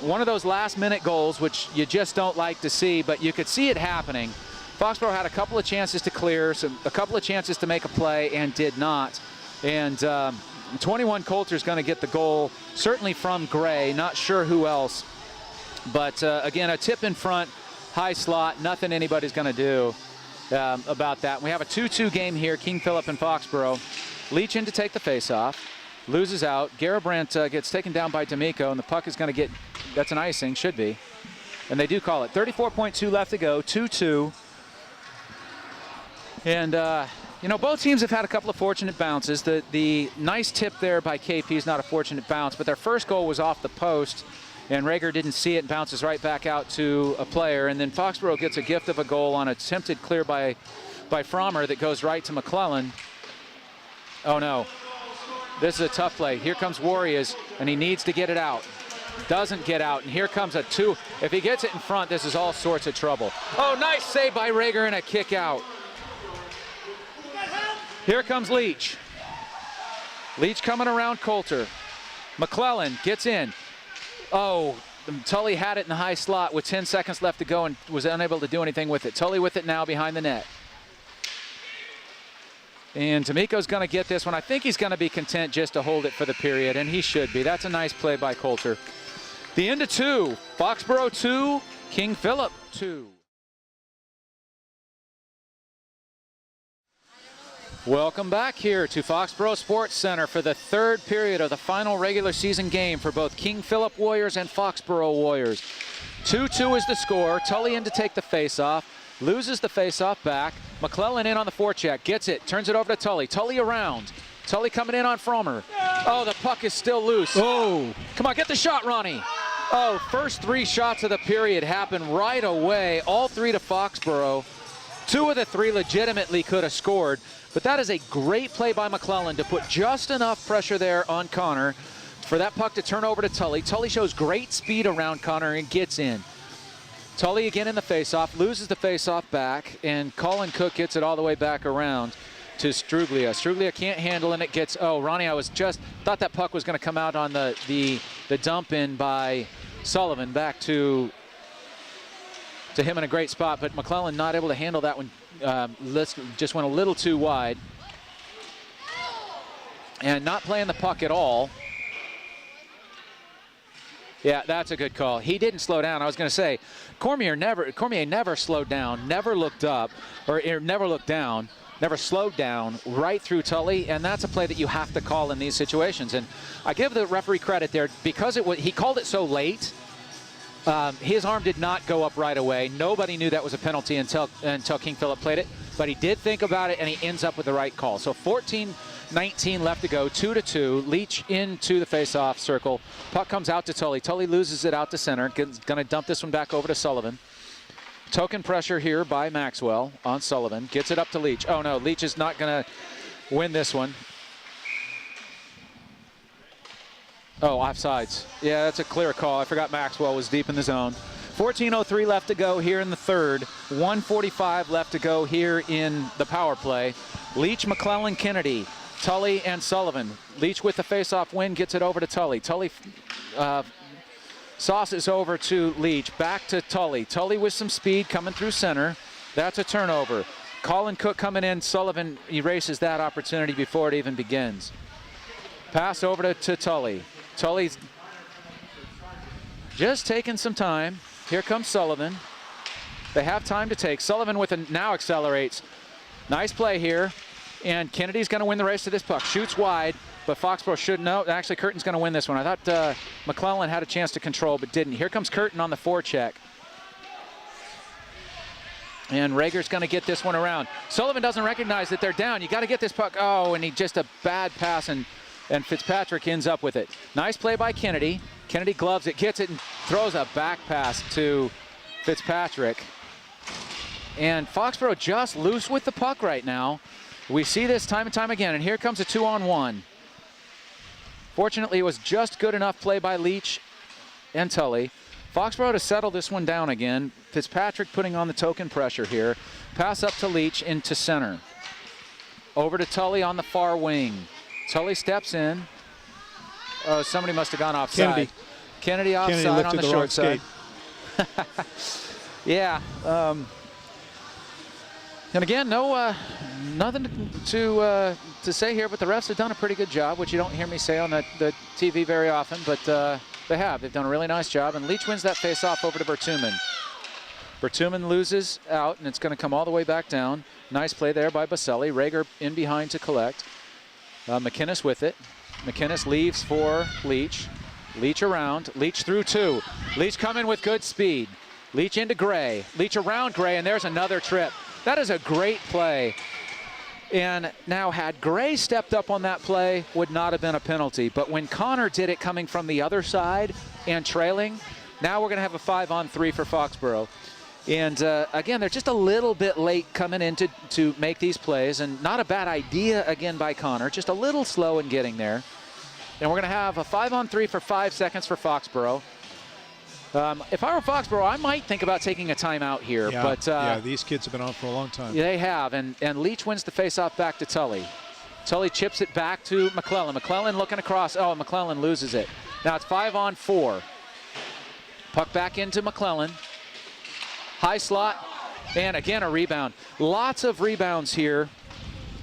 one of those last-minute goals, which you just don't like to see, but you could see it happening. Foxborough had a couple of chances to clear, a couple of chances to make a play, and did not. And 21 Coulter's going to get the goal, certainly from Gray. Not sure who else. But again, a tip in front, high slot, nothing anybody's going to do about that. We have a 2-2 game here, King Phillip and Foxborough. Leach in to take the face-off. Loses out. Garabrandt gets taken down by D'Amico, and the puck is going to get, that's an icing, should be. And they do call it. 34.2 left to go, 2-2. And, you know, both teams have had a couple of fortunate bounces. The nice tip there by KP is not a fortunate bounce, but their first goal was off the post, and Rager didn't see it and bounces right back out to a player. And then Foxborough gets a gift of a goal on a attempted clear by Fromer that goes right to McClellan. Oh, no. This is a tough play. Here comes Warriors, and he needs to get it out. Doesn't get out, and here comes a 2. If he gets it in front, this is all sorts of trouble. Oh, nice save by Rager and a kick out. Here comes Leach. Leach coming around Coulter. McClellan gets in. Oh, Tully had it in the high slot with 10 seconds left to go and was unable to do anything with it. Tully with it now behind the net. And D'Amico's going to get this one. I think he's going to be content just to hold it for the period, and he should be. That's a nice play by Coulter. The end of 2. Foxborough 2, King Phillip 2. Welcome back here to Foxborough Sports Center for the 3rd period of the final regular season game for both King Phillip Warriors and Foxborough Warriors. 2-2 is the score. Tully in to take the face-off. Loses the face-off back. McClellan in on the forecheck. Gets it. Turns it over to Tully. Tully around. Tully coming in on Fromer. Oh, the puck is still loose. Oh. Come on, get the shot, Ronnie. Oh, first 3 shots of the period happen right away. All 3 to Foxborough. 2 of the 3 legitimately could have scored. But that is a great play by McClellan to put just enough pressure there on Connor for that puck to turn over to Tully. Tully shows great speed around Connor and gets in. Tully again in the faceoff, loses the faceoff back, and Colin Cook gets it all the way back around to Struglia. Struglia can't handle it, and it gets, oh, Ronnie, I thought that puck was going to come out on the dump in by Sullivan back to him in a great spot, but McClellan not able to handle that one. Just went a little too wide. And not playing the puck at all. Yeah, that's a good call. He didn't slow down. I was going to say, Cormier never slowed down, never looked up, or never looked down, never slowed down right through Tully, and that's a play that you have to call in these situations. And I give the referee credit there because he called it so late. His arm did not go up right away. Nobody knew that was a penalty until King Phillip played it, but he did think about it, and he ends up with the right call. So 14-19 left to go, 2-2. Leach into the face-off circle. Puck comes out to Tully. Tully loses it out to center. Going to dump this one back over to Sullivan. Token pressure here by Maxwell on Sullivan. Gets it up to Leach. Oh no, Leach is not going to win this one. Oh, offsides. Yeah, that's a clear call. I forgot Maxwell was deep in the zone. 14:03 left to go here in the third. 1:45 left to go here in the power play. Leach, McClellan, Kennedy, Tully, and Sullivan. Leach with the face-off win gets it over to Tully. Tully sauces over to Leach. Back to Tully. Tully with some speed coming through center. That's a turnover. Colin Cook coming in. Sullivan erases that opportunity before it even begins. Pass over to Tully. Tully's just taking some time. Here comes Sullivan. They have time to take. Sullivan with a now accelerates. Nice play here. And Kennedy's going to win the race to this puck. Shoots wide, but Foxborough should know. Actually, Curtin's going to win this one. I thought McClellan had a chance to control, but didn't. Here comes Curtin on the forecheck. And Rager's going to get this one around. Sullivan doesn't recognize that they're down. You got to get this puck. Oh, and he just a bad pass, and Fitzpatrick ends up with it. Nice play by Kennedy. Kennedy gloves it, gets it, and throws a back pass to Fitzpatrick. And Foxborough just loose with the puck right now. We see this time and time again, and here comes a 2-on-1. Fortunately, it was just good enough play by Leach and Tully. Foxborough to settle this one down again. Fitzpatrick putting on the token pressure here. Pass up to Leach into center. Over to Tully on the far wing. Tully steps in. Oh, somebody must have gone offside. Kennedy offside on the short side. Yeah. And again, nothing to say here, but the refs have done a pretty good job, which you don't hear me say on the TV very often, but they have. They've done a really nice job, and Leach wins that face-off over to Bertuman. Bertuman loses out, and it's going to come all the way back down. Nice play there by Baselli. Rager in behind to collect. McInnes with it. McInnes leaves for Leach. Leach around. Leach through two. Leach coming with good speed. Leach into Gray. Leach around Gray, and there's another trip. That is a great play. And now had Gray stepped up on that play, would not have been a penalty. But when Connor did it coming from the other side and trailing, now we're going to have a 5-on-3 for Foxborough. And again, they're just a little bit late coming in to make these plays, and not a bad idea again by Connor, just a little slow in getting there. And we're going to have a 5-on-3 for 5 seconds for Foxborough. If I were Foxborough, I might think about taking a timeout here. Yeah, but yeah, these kids have been on for a long time. They have, and Leach wins the faceoff back to Tully. Tully chips it back to McClellan. McClellan looking across. Oh, McClellan loses it. Now it's 5-on-4. Puck back into McClellan. High slot, and again a rebound. Lots of rebounds here,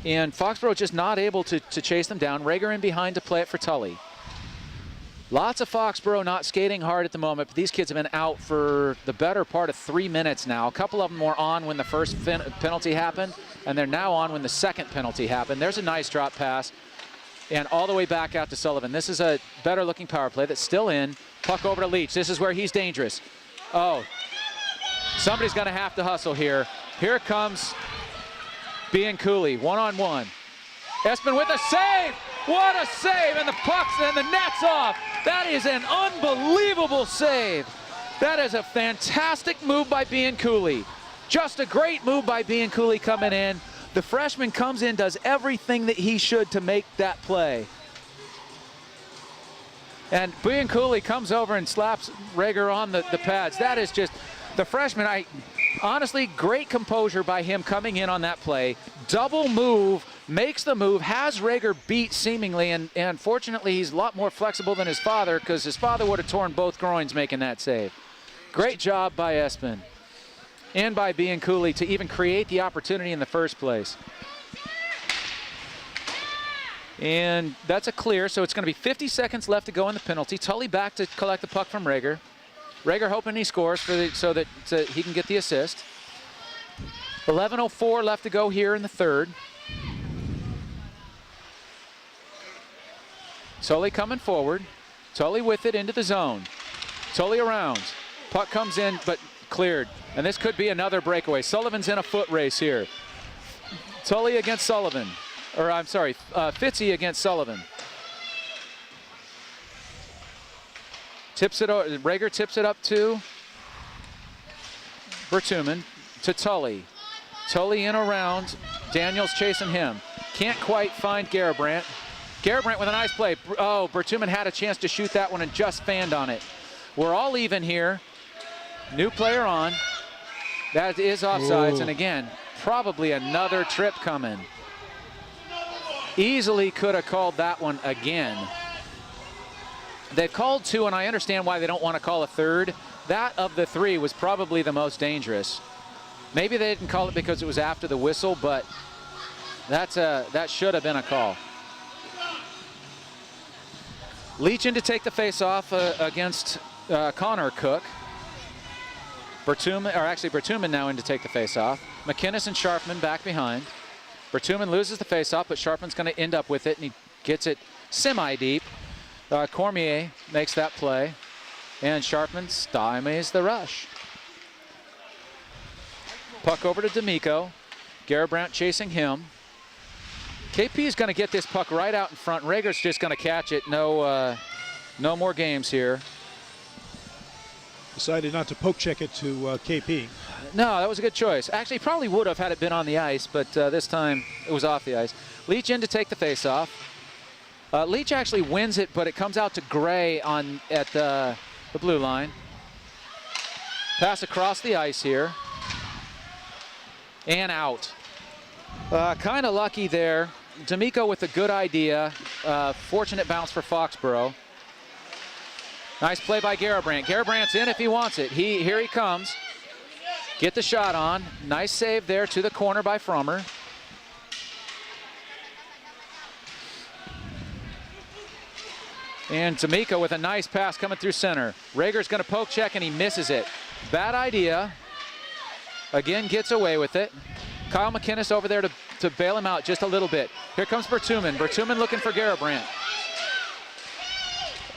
and Foxborough just not able to chase them down. Rager in behind to play it for Tully. Lots of Foxborough not skating hard at the moment, but these kids have been out for the better part of 3 minutes now. A couple of them were on when the first penalty happened, and they're now on when the second penalty happened. There's a nice drop pass, and all the way back out to Sullivan. This is a better looking power play that's still in. Puck over to Leach. This is where he's dangerous. Oh. Somebody's going to have to hustle here. Here comes Bianculli, one-on-one. Espen with a save. What a save, and the puck's and the net's off. That is an unbelievable save. That is a fantastic move by Bianculli. Just a great move by Bianculli coming in. The freshman comes in, does everything that he should to make that play. And Bianculli comes over and slaps Rager on the pads. That is just... The freshman, honestly, great composure by him coming in on that play. Double move, makes the move, has Rager beat seemingly, and fortunately he's a lot more flexible than his father, because his father would have torn both groins making that save. Great job by Espen and by Bianculli to even create the opportunity in the first place. And that's a clear, so it's going to be 50 seconds left to go in the penalty. Tully back to collect the puck from Rager. Rager hoping he scores so that he can get the assist. 11:04 left to go here in the third. Tully coming forward. Tully with it into the zone. Tully around. Puck comes in, but cleared. And this could be another breakaway. Sullivan's in a foot race here. Tully against Sullivan. Or I'm sorry, Fitzy against Sullivan. Tips it over. Rager tips it up to Bertuman to Tully. Tully in around. Daniels chasing him. Can't quite find Garabrandt. Garabrandt with a nice play. Oh, Bertuman had a chance to shoot that one and just fanned on it. We're all even here. New player on. That is offsides, and again, probably another trip coming. Easily could have called that one again. They've called 2, and I understand why they don't want to call a third. That of the 3 was probably the most dangerous. Maybe they didn't call it because it was after the whistle, but that should have been a call. Leach in to take the face-off against Connor Cook. Bertuman now in to take the face-off. McInnes and Sharpman back behind. Bertuman loses the face-off, but Sharpman's going to end up with it, and he gets it semi-deep. Cormier makes that play, and Sharpman stymies the rush. Puck over to D'Amico. Garabrandt chasing him. KP is going to get this puck right out in front. Rager's just going to catch it. No more games here. Decided not to poke check it to KP. No, that was a good choice. Actually, probably would have had it been on the ice, but this time it was off the ice. Leach in to take the face-off. Leach actually wins it, but it comes out to Gray at the blue line. Pass across the ice here. And out. Kind of lucky there. D'Amico with a good idea. Fortunate bounce for Foxborough. Nice play by Garabrandt. Garabrandt's in if he wants it. Here he comes. Get the shot on. Nice save there to the corner by Frommer. And D'Amico with a nice pass coming through center. Rager's going to poke check and he misses it. Bad idea. Again, gets away with it. Kyle McInnes over there to bail him out just a little bit. Here comes Bertuman. Bertuman looking for Garabrandt.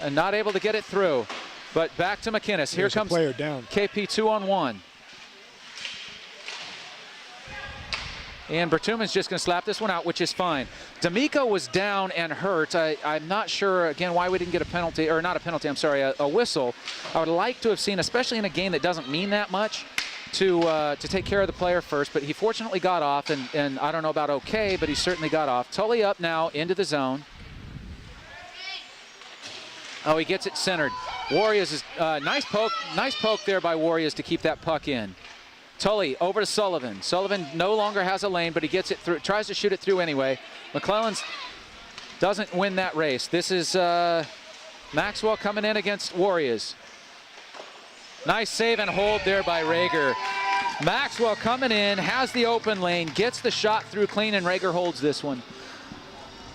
And not able to get it through. But back to McInnes. Here comes player down. KP 2-on-1. And Bertuman's just going to slap this one out, which is fine. D'Amico was down and hurt. I'm not sure, again, why we didn't get a penalty, or not a penalty, I'm sorry, a whistle. I would like to have seen, especially in a game that doesn't mean that much, to take care of the player first, but he fortunately got off, and I don't know about okay, but he certainly got off. Tully up now into the zone. Oh, he gets it centered. Warriors is nice poke there by Warriors to keep that puck in. Tully over to Sullivan. Sullivan no longer has a lane, but he gets it through, tries to shoot it through anyway. McClellan's doesn't win that race. This is Maxwell coming in against Warriors. Nice save and hold there by Rager. Maxwell coming in, has the open lane, gets the shot through clean, and Rager holds this one.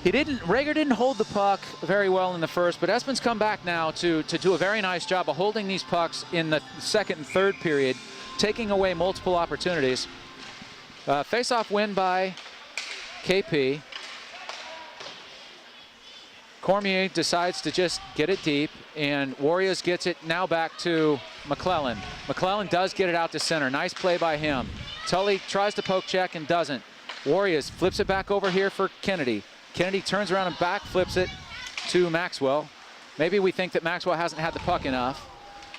Rager didn't hold the puck very well in the first, but Espin's come back now to do a very nice job of holding these pucks in the second and third period, taking away multiple opportunities. Face-off win by KP. Cormier decides to just get it deep, and Warriors gets it now back to McClellan. McClellan does get it out to center. Nice play by him. Tully tries to poke check and doesn't. Warriors flips it back over here for Kennedy. Kennedy turns around and back flips it to Maxwell. Maybe we think that Maxwell hasn't had the puck enough.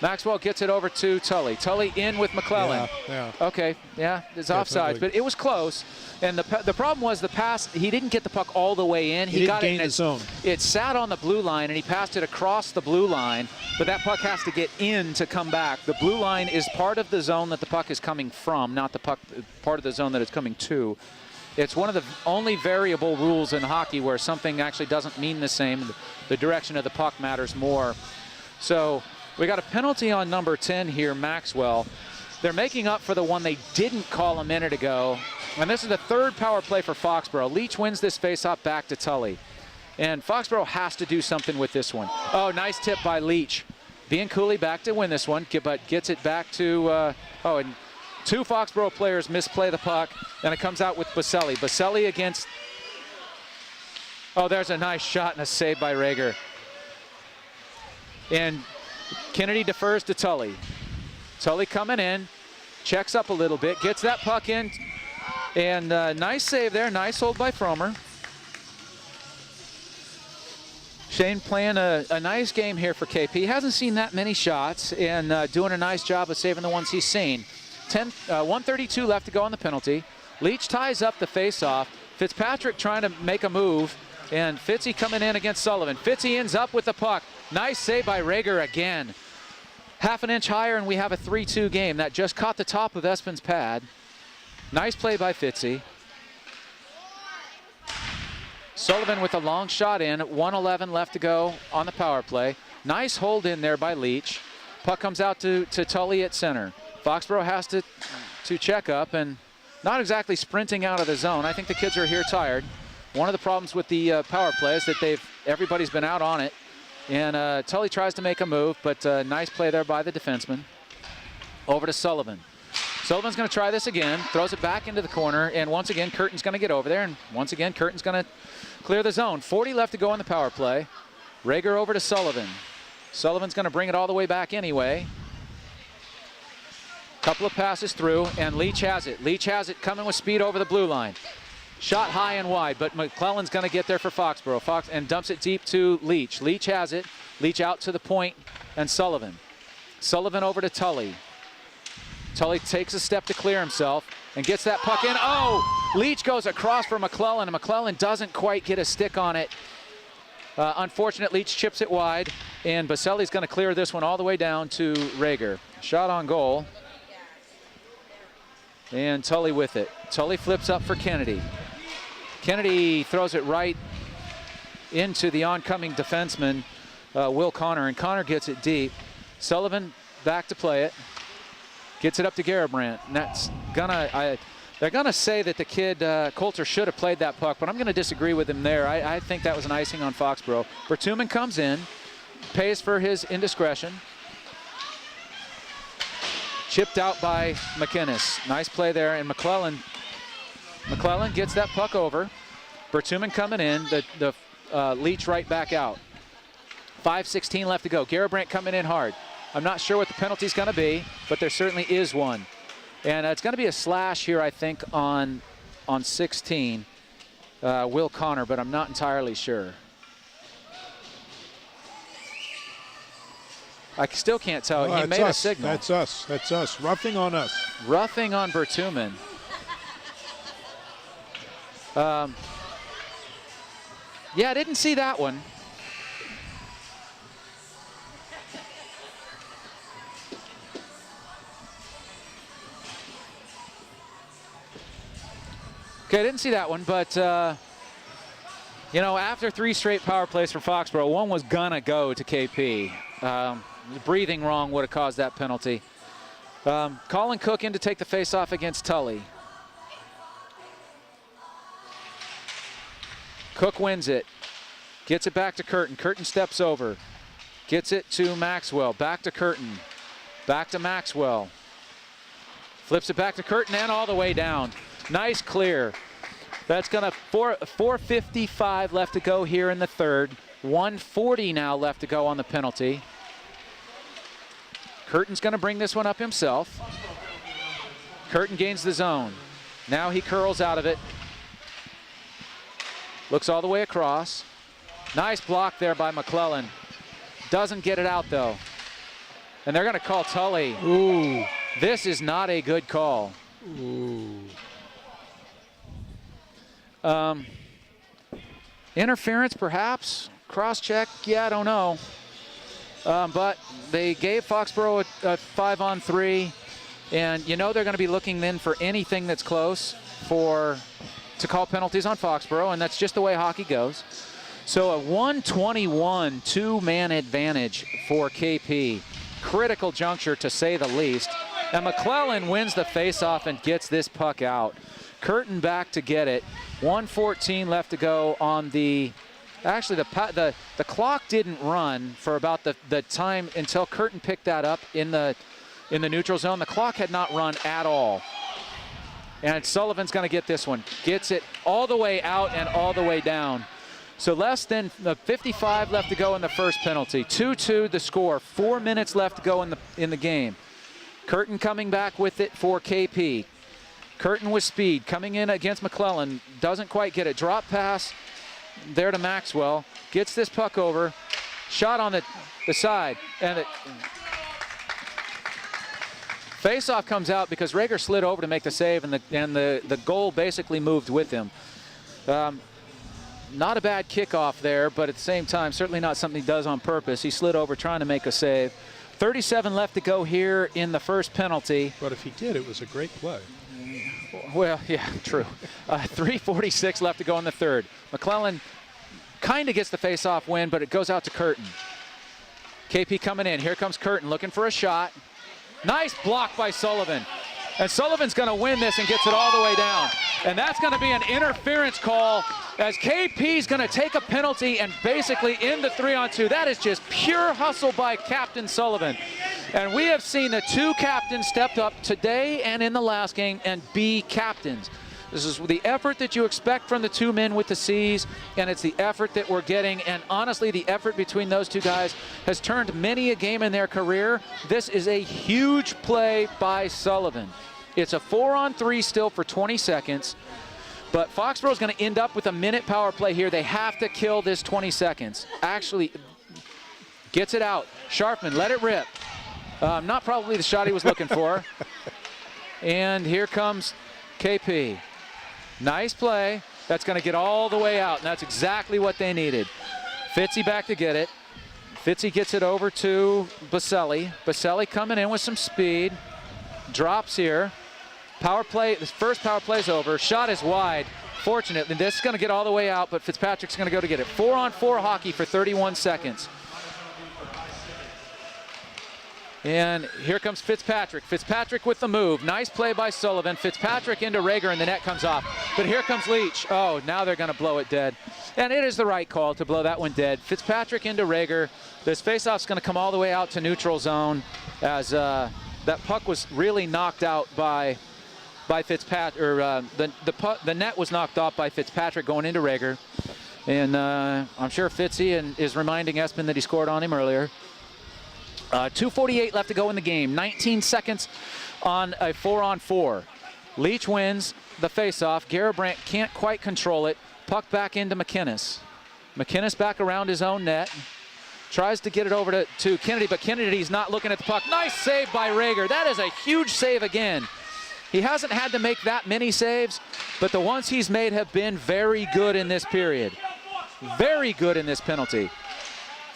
Maxwell gets it over to Tully. Tully in with McClellan. Yeah. Okay, yeah, it's offsides, but it was close. And the problem was the pass, he didn't get the puck all the way in. He got didn't it gain the zone. It sat on the blue line, and he passed it across the blue line, but that puck has to get in to come back. The blue line is part of the zone that the puck is coming from, not the puck part of the zone that it's coming to. It's one of the only variable rules in hockey where something actually doesn't mean the same. The direction of the puck matters more. So we got a penalty on number 10 here, Maxwell. They're making up for the one they didn't call a minute ago. And this is the third power play for Foxborough. Leach wins this faceoff back to Tully. And Foxborough has to do something with this one. Oh, nice tip by Leach. Bianculli back to win this one, but gets it back to, and two Foxborough players misplay the puck, and it comes out with Baselli. Baselli against, there's a nice shot and a save by Rager. And Kennedy defers to Tully. Tully coming in, checks up a little bit, gets that puck in, and nice save there, nice hold by Frommer. Shane playing a nice game here for KP. He hasn't seen that many shots and doing a nice job of saving the ones he's seen. 1:32 left to go on the penalty. Leach ties up the face-off. Fitzpatrick trying to make a move, and Fitzy coming in against Sullivan. Fitzy ends up with the puck. Nice save by Rager again. Half an inch higher, and we have a 3-2 game. That just caught the top of Espen's pad. Nice play by Fitzy. Sullivan with a long shot in. 1:11 left to go on the power play. Nice hold in there by Leach. Puck comes out to Tully at center. Foxborough has to check up, and not exactly sprinting out of the zone. I think the kids are here tired. One of the problems with the power play is that everybody's been out on it. And Tully tries to make a move, but nice play there by the defenseman. Over to Sullivan. Sullivan's going to try this again, throws it back into the corner, and once again, Curtin's going to get over there, and once again, Curtin's going to clear the zone. 40 left to go on the power play. Rager over to Sullivan. Sullivan's going to bring it all the way back anyway. Couple of passes through, and Leach has it. Leach has it coming with speed over the blue line. Shot high and wide, but McClellan's going to get there for Foxborough. And dumps it deep to Leach. Leach has it. Leach out to the point, and Sullivan. Sullivan over to Tully. Tully takes a step to clear himself and gets that puck in. Oh! Leach goes across for McClellan, and McClellan doesn't quite get a stick on it. Unfortunate, Leach chips it wide, and Baselli's going to clear this one all the way down to Rager. Shot on goal. And Tully with it. Tully flips up for Kennedy. Kennedy throws it right into the oncoming defenseman, Will Connor, and Connor gets it deep. Sullivan back to play it. Gets it up to Garibrandt, and that's they're gonna say that the kid Coulter should have played that puck, but I'm gonna disagree with him there. I think that was an icing on Foxborough. Bertuman comes in, pays for his indiscretion. Chipped out by McInnes. Nice play there, and McClellan gets that puck over. Bertuman coming in, the Leach right back out. 5:16 left to go. Garibrandt coming in hard. I'm not sure what the penalty's going to be, but there certainly is one. And it's going to be a slash here, I think, on 16, Will Connor, but I'm not entirely sure. I still can't tell. He made a signal. That's us. That's us. Roughing on us. Roughing on Bertuman. Yeah, I didn't see that one. Okay, I didn't see that one, but you know, after 3 straight power plays for Foxborough, one was gonna go to KP. Breathing wrong would have caused that penalty. Colin Cook in to take the face-off against Tully. Cook wins it. Gets it back to Curtin. Curtin steps over. Gets it to Maxwell. Back to Curtin. Back to Maxwell. Flips it back to Curtin and all the way down. Nice clear. That's going to 4:55 left to go here in the third. 1:40 now left to go on the penalty. Curtin's going to bring this one up himself. Curtin gains the zone. Now he curls out of it. Looks all the way across. Nice block there by McClellan. Doesn't get it out though. And they're going to call Tully. Ooh. This is not a good call. Ooh. Interference perhaps. Cross-check, yeah, I don't know. But they gave Foxborough a 5-on-3. And you know they're going to be looking then for anything that's close to call penalties on Foxborough, and that's just the way hockey goes. So a 121 two-man advantage for KP. Critical juncture to say the least. And McClellan wins the face-off and gets this puck out. Curtin back to get it. 1:14 left to go on the. Actually, the clock didn't run for about the time until Curtin picked that up in the neutral zone. The clock had not run at all. And Sullivan's going to get this one. Gets it all the way out and all the way down. So less than 55 left to go in the first penalty. 2-2 the score. 4 minutes left to go in the game. Curtin coming back with it for KP. Curtin with speed coming in against McClellan. Doesn't quite get it. Drop pass there to Maxwell. Gets this puck over. Shot on the side. And Face-off comes out because Rager slid over to make the save, and the goal basically moved with him. Not a bad kickoff there, but at the same time, certainly not something he does on purpose. He slid over trying to make a save. 37 left to go here in the first penalty. But if he did, it was a great play. Well, yeah, true. 3:46 left to go in the third. McClellan kind of gets the face-off win, but it goes out to Curtin. KP coming in. Here comes Curtin looking for a shot. Nice block by Sullivan. And Sullivan's going to win this and gets it all the way down. And that's going to be an interference call as KP's going to take a penalty and basically end the 3-on-2. That is just pure hustle by Captain Sullivan. And we have seen the two captains stepped up today and in the last game and be captains. This is the effort that you expect from the two men with the C's, and it's the effort that we're getting. And honestly, the effort between those two guys has turned many a game in their career. This is a huge play by Sullivan. It's a 4-on-3 still for 20 seconds, but Foxborough is going to end up with a minute power play here. They have to kill this 20 seconds. Actually, gets it out. Sharpman, let it rip. Not probably the shot he was looking for. And here comes KP. Nice play. That's going to get all the way out, and that's exactly what they needed. Fitzy back to get it. Fitzy gets it over to Baselli. Baselli coming in with some speed. Drops here. Power play, this first power play is over. Shot is wide. Fortunately, this is going to get all the way out, but Fitzpatrick's going to go to get it. 4-on-4 hockey for 31 seconds. And here comes Fitzpatrick. Fitzpatrick with the move. Nice play by Sullivan. Fitzpatrick into Rager, and the net comes off. But here comes Leach. Oh, now they're going to blow it dead. And it is the right call to blow that one dead. Fitzpatrick into Rager. This faceoff's going to come all the way out to neutral zone as that puck was really knocked out by Fitzpatrick. Or the net was knocked off by Fitzpatrick going into Rager. And I'm sure Fitzy is reminding Espen that he scored on him earlier. 2:48 left to go in the game. 19 seconds on a 4-on-4. Leach wins the faceoff. Garabrandt can't quite control it. Puck back into McInnes. McInnes back around his own net. Tries to get it over to Kennedy, but Kennedy's not looking at the puck. Nice save by Rager. That is a huge save again. He hasn't had to make that many saves, but the ones he's made have been very good in this period. Very good in this penalty.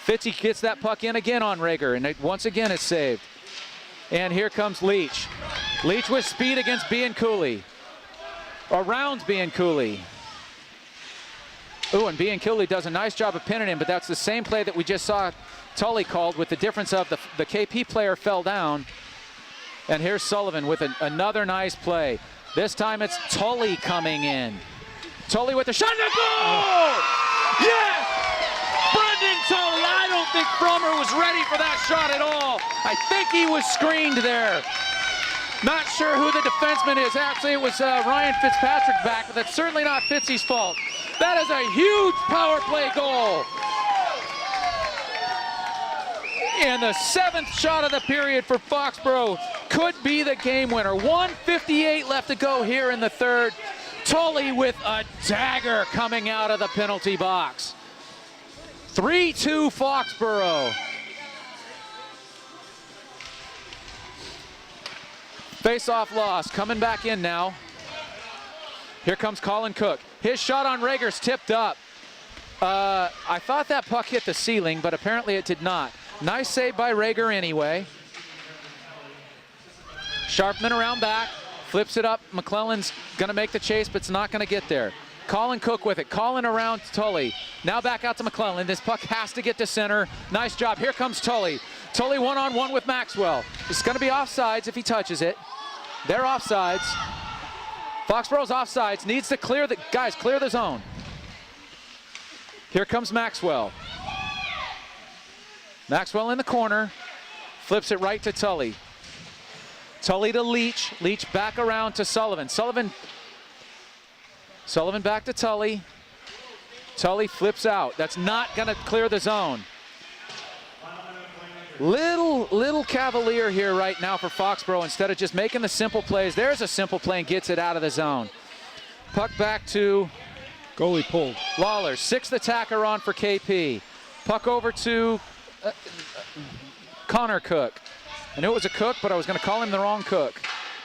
Fitzy gets that puck in again on Rager, and once again it's saved. And here comes Leach. Leach with speed against Bianculli. Around Bianculli. Ooh, and Bianculli does a nice job of pinning him, but that's the same play that we just saw Tully called, with the difference of the KP player fell down. And here's Sullivan with another nice play. This time it's Tully coming in. Tully with the shot, and a goal! Yes! Brendan Tully. I don't think Frommer was ready for that shot at all. I think he was screened there. Not sure who the defenseman is. Actually, it was Ryan Fitzpatrick back, but that's certainly not Fitzy's fault. That is a huge power play goal. And the 7th shot of the period for Foxborough could be the game winner. 1:58 left to go here in the third. Tully with a dagger coming out of the penalty box. 3-2 Foxborough. Face-off loss, coming back in now. Here comes Colin Cook. His shot on Rager's tipped up. I thought that puck hit the ceiling, but apparently it did not. Nice save by Rager anyway. Sharpman around back, flips it up. McClellan's gonna make the chase, but it's not gonna get there. Colin Cook with it. Colin around Tully. Now back out to McClellan. This puck has to get to center. Nice job. Here comes Tully. Tully one-on-one with Maxwell. It's going to be offsides if he touches it. They're offsides. Foxborough's offsides. Needs to clear the... Guys, clear the zone. Here comes Maxwell. Maxwell in the corner. Flips it right to Tully. Tully to Leach. Leach back around to Sullivan. Sullivan back to Tully. Tully flips out. That's not going to clear the zone. Little cavalier here right now for Foxborough instead of just making the simple plays. There's a simple play and gets it out of the zone. Puck back to goalie pulled. Lawler. 6th attacker on for KP. Puck over to Connor Cook. I knew it was a Cook, but I was going to call him the wrong Cook.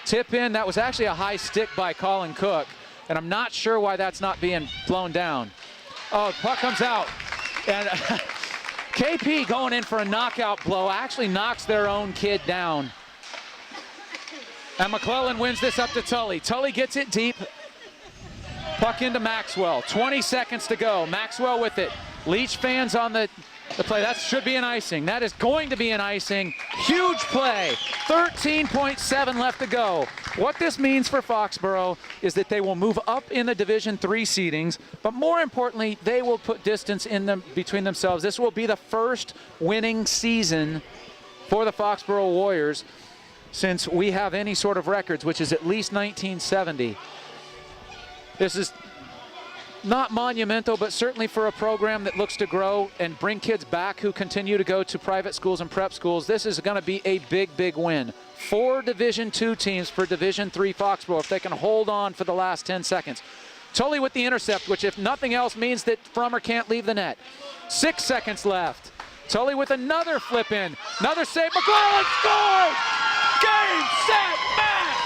Tip in, that was actually a high stick by Colin Cook, and I'm not sure why that's not being blown down. Oh, the puck comes out, and KP going in for a knockout blow actually knocks their own kid down. And McClellan wins this up to Tully. Tully gets it deep. Puck into Maxwell. 20 seconds to go. Maxwell with it. Leach fans on the play. That should be an icing. That is going to be an icing. Huge play. 13.7 left to go. What this means for Foxborough is that they will move up in the Division III seedings, but more importantly, they will put distance in them between themselves. This will be the first winning season for the Foxborough Warriors since we have any sort of records, which is at least 1970. This is not monumental, but certainly for a program that looks to grow and bring kids back who continue to go to private schools and prep schools, this is going to be a big, big win. 4 Division II teams for Division III Foxborough if they can hold on for the last 10 seconds. Tully with the intercept, which if nothing else means that Frommer can't leave the net. 6 seconds left. Tully with another flip in. Another save. McClellan scores! Game, set, match!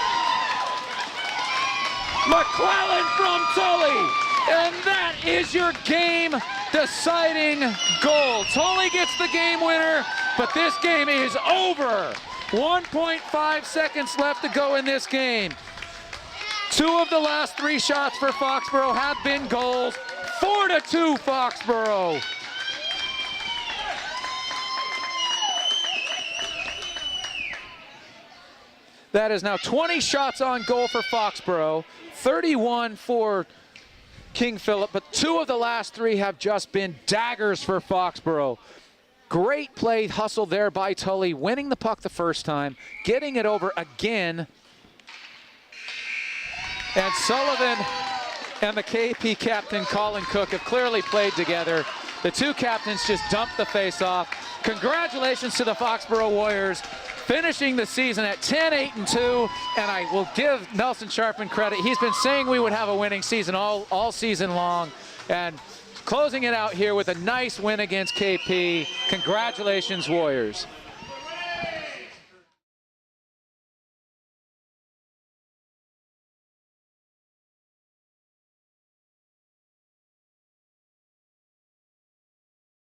McClellan from Tully. And that is your game-deciding goal. Tully gets the game winner, but this game is over. 1.5 seconds left to go in this game. 2 of the last 3 shots for Foxborough have been goals. 4-2 Foxborough. That is now 20 shots on goal for Foxborough, 31 for King Phillip, but 2 of the last 3 have just been daggers for Foxborough. Great play, hustle there by Tully, winning the puck the first time, getting it over again. And Sullivan and the KP captain, Colin Cook, have clearly played together. The 2 captains just dumped the face-off. Congratulations to the Foxborough Warriors, finishing the season at 10-8-2, and I will give Nelson Sharpen credit. He's been saying we would have a winning season all season long, and closing it out here with a nice win against KP. Congratulations, Warriors.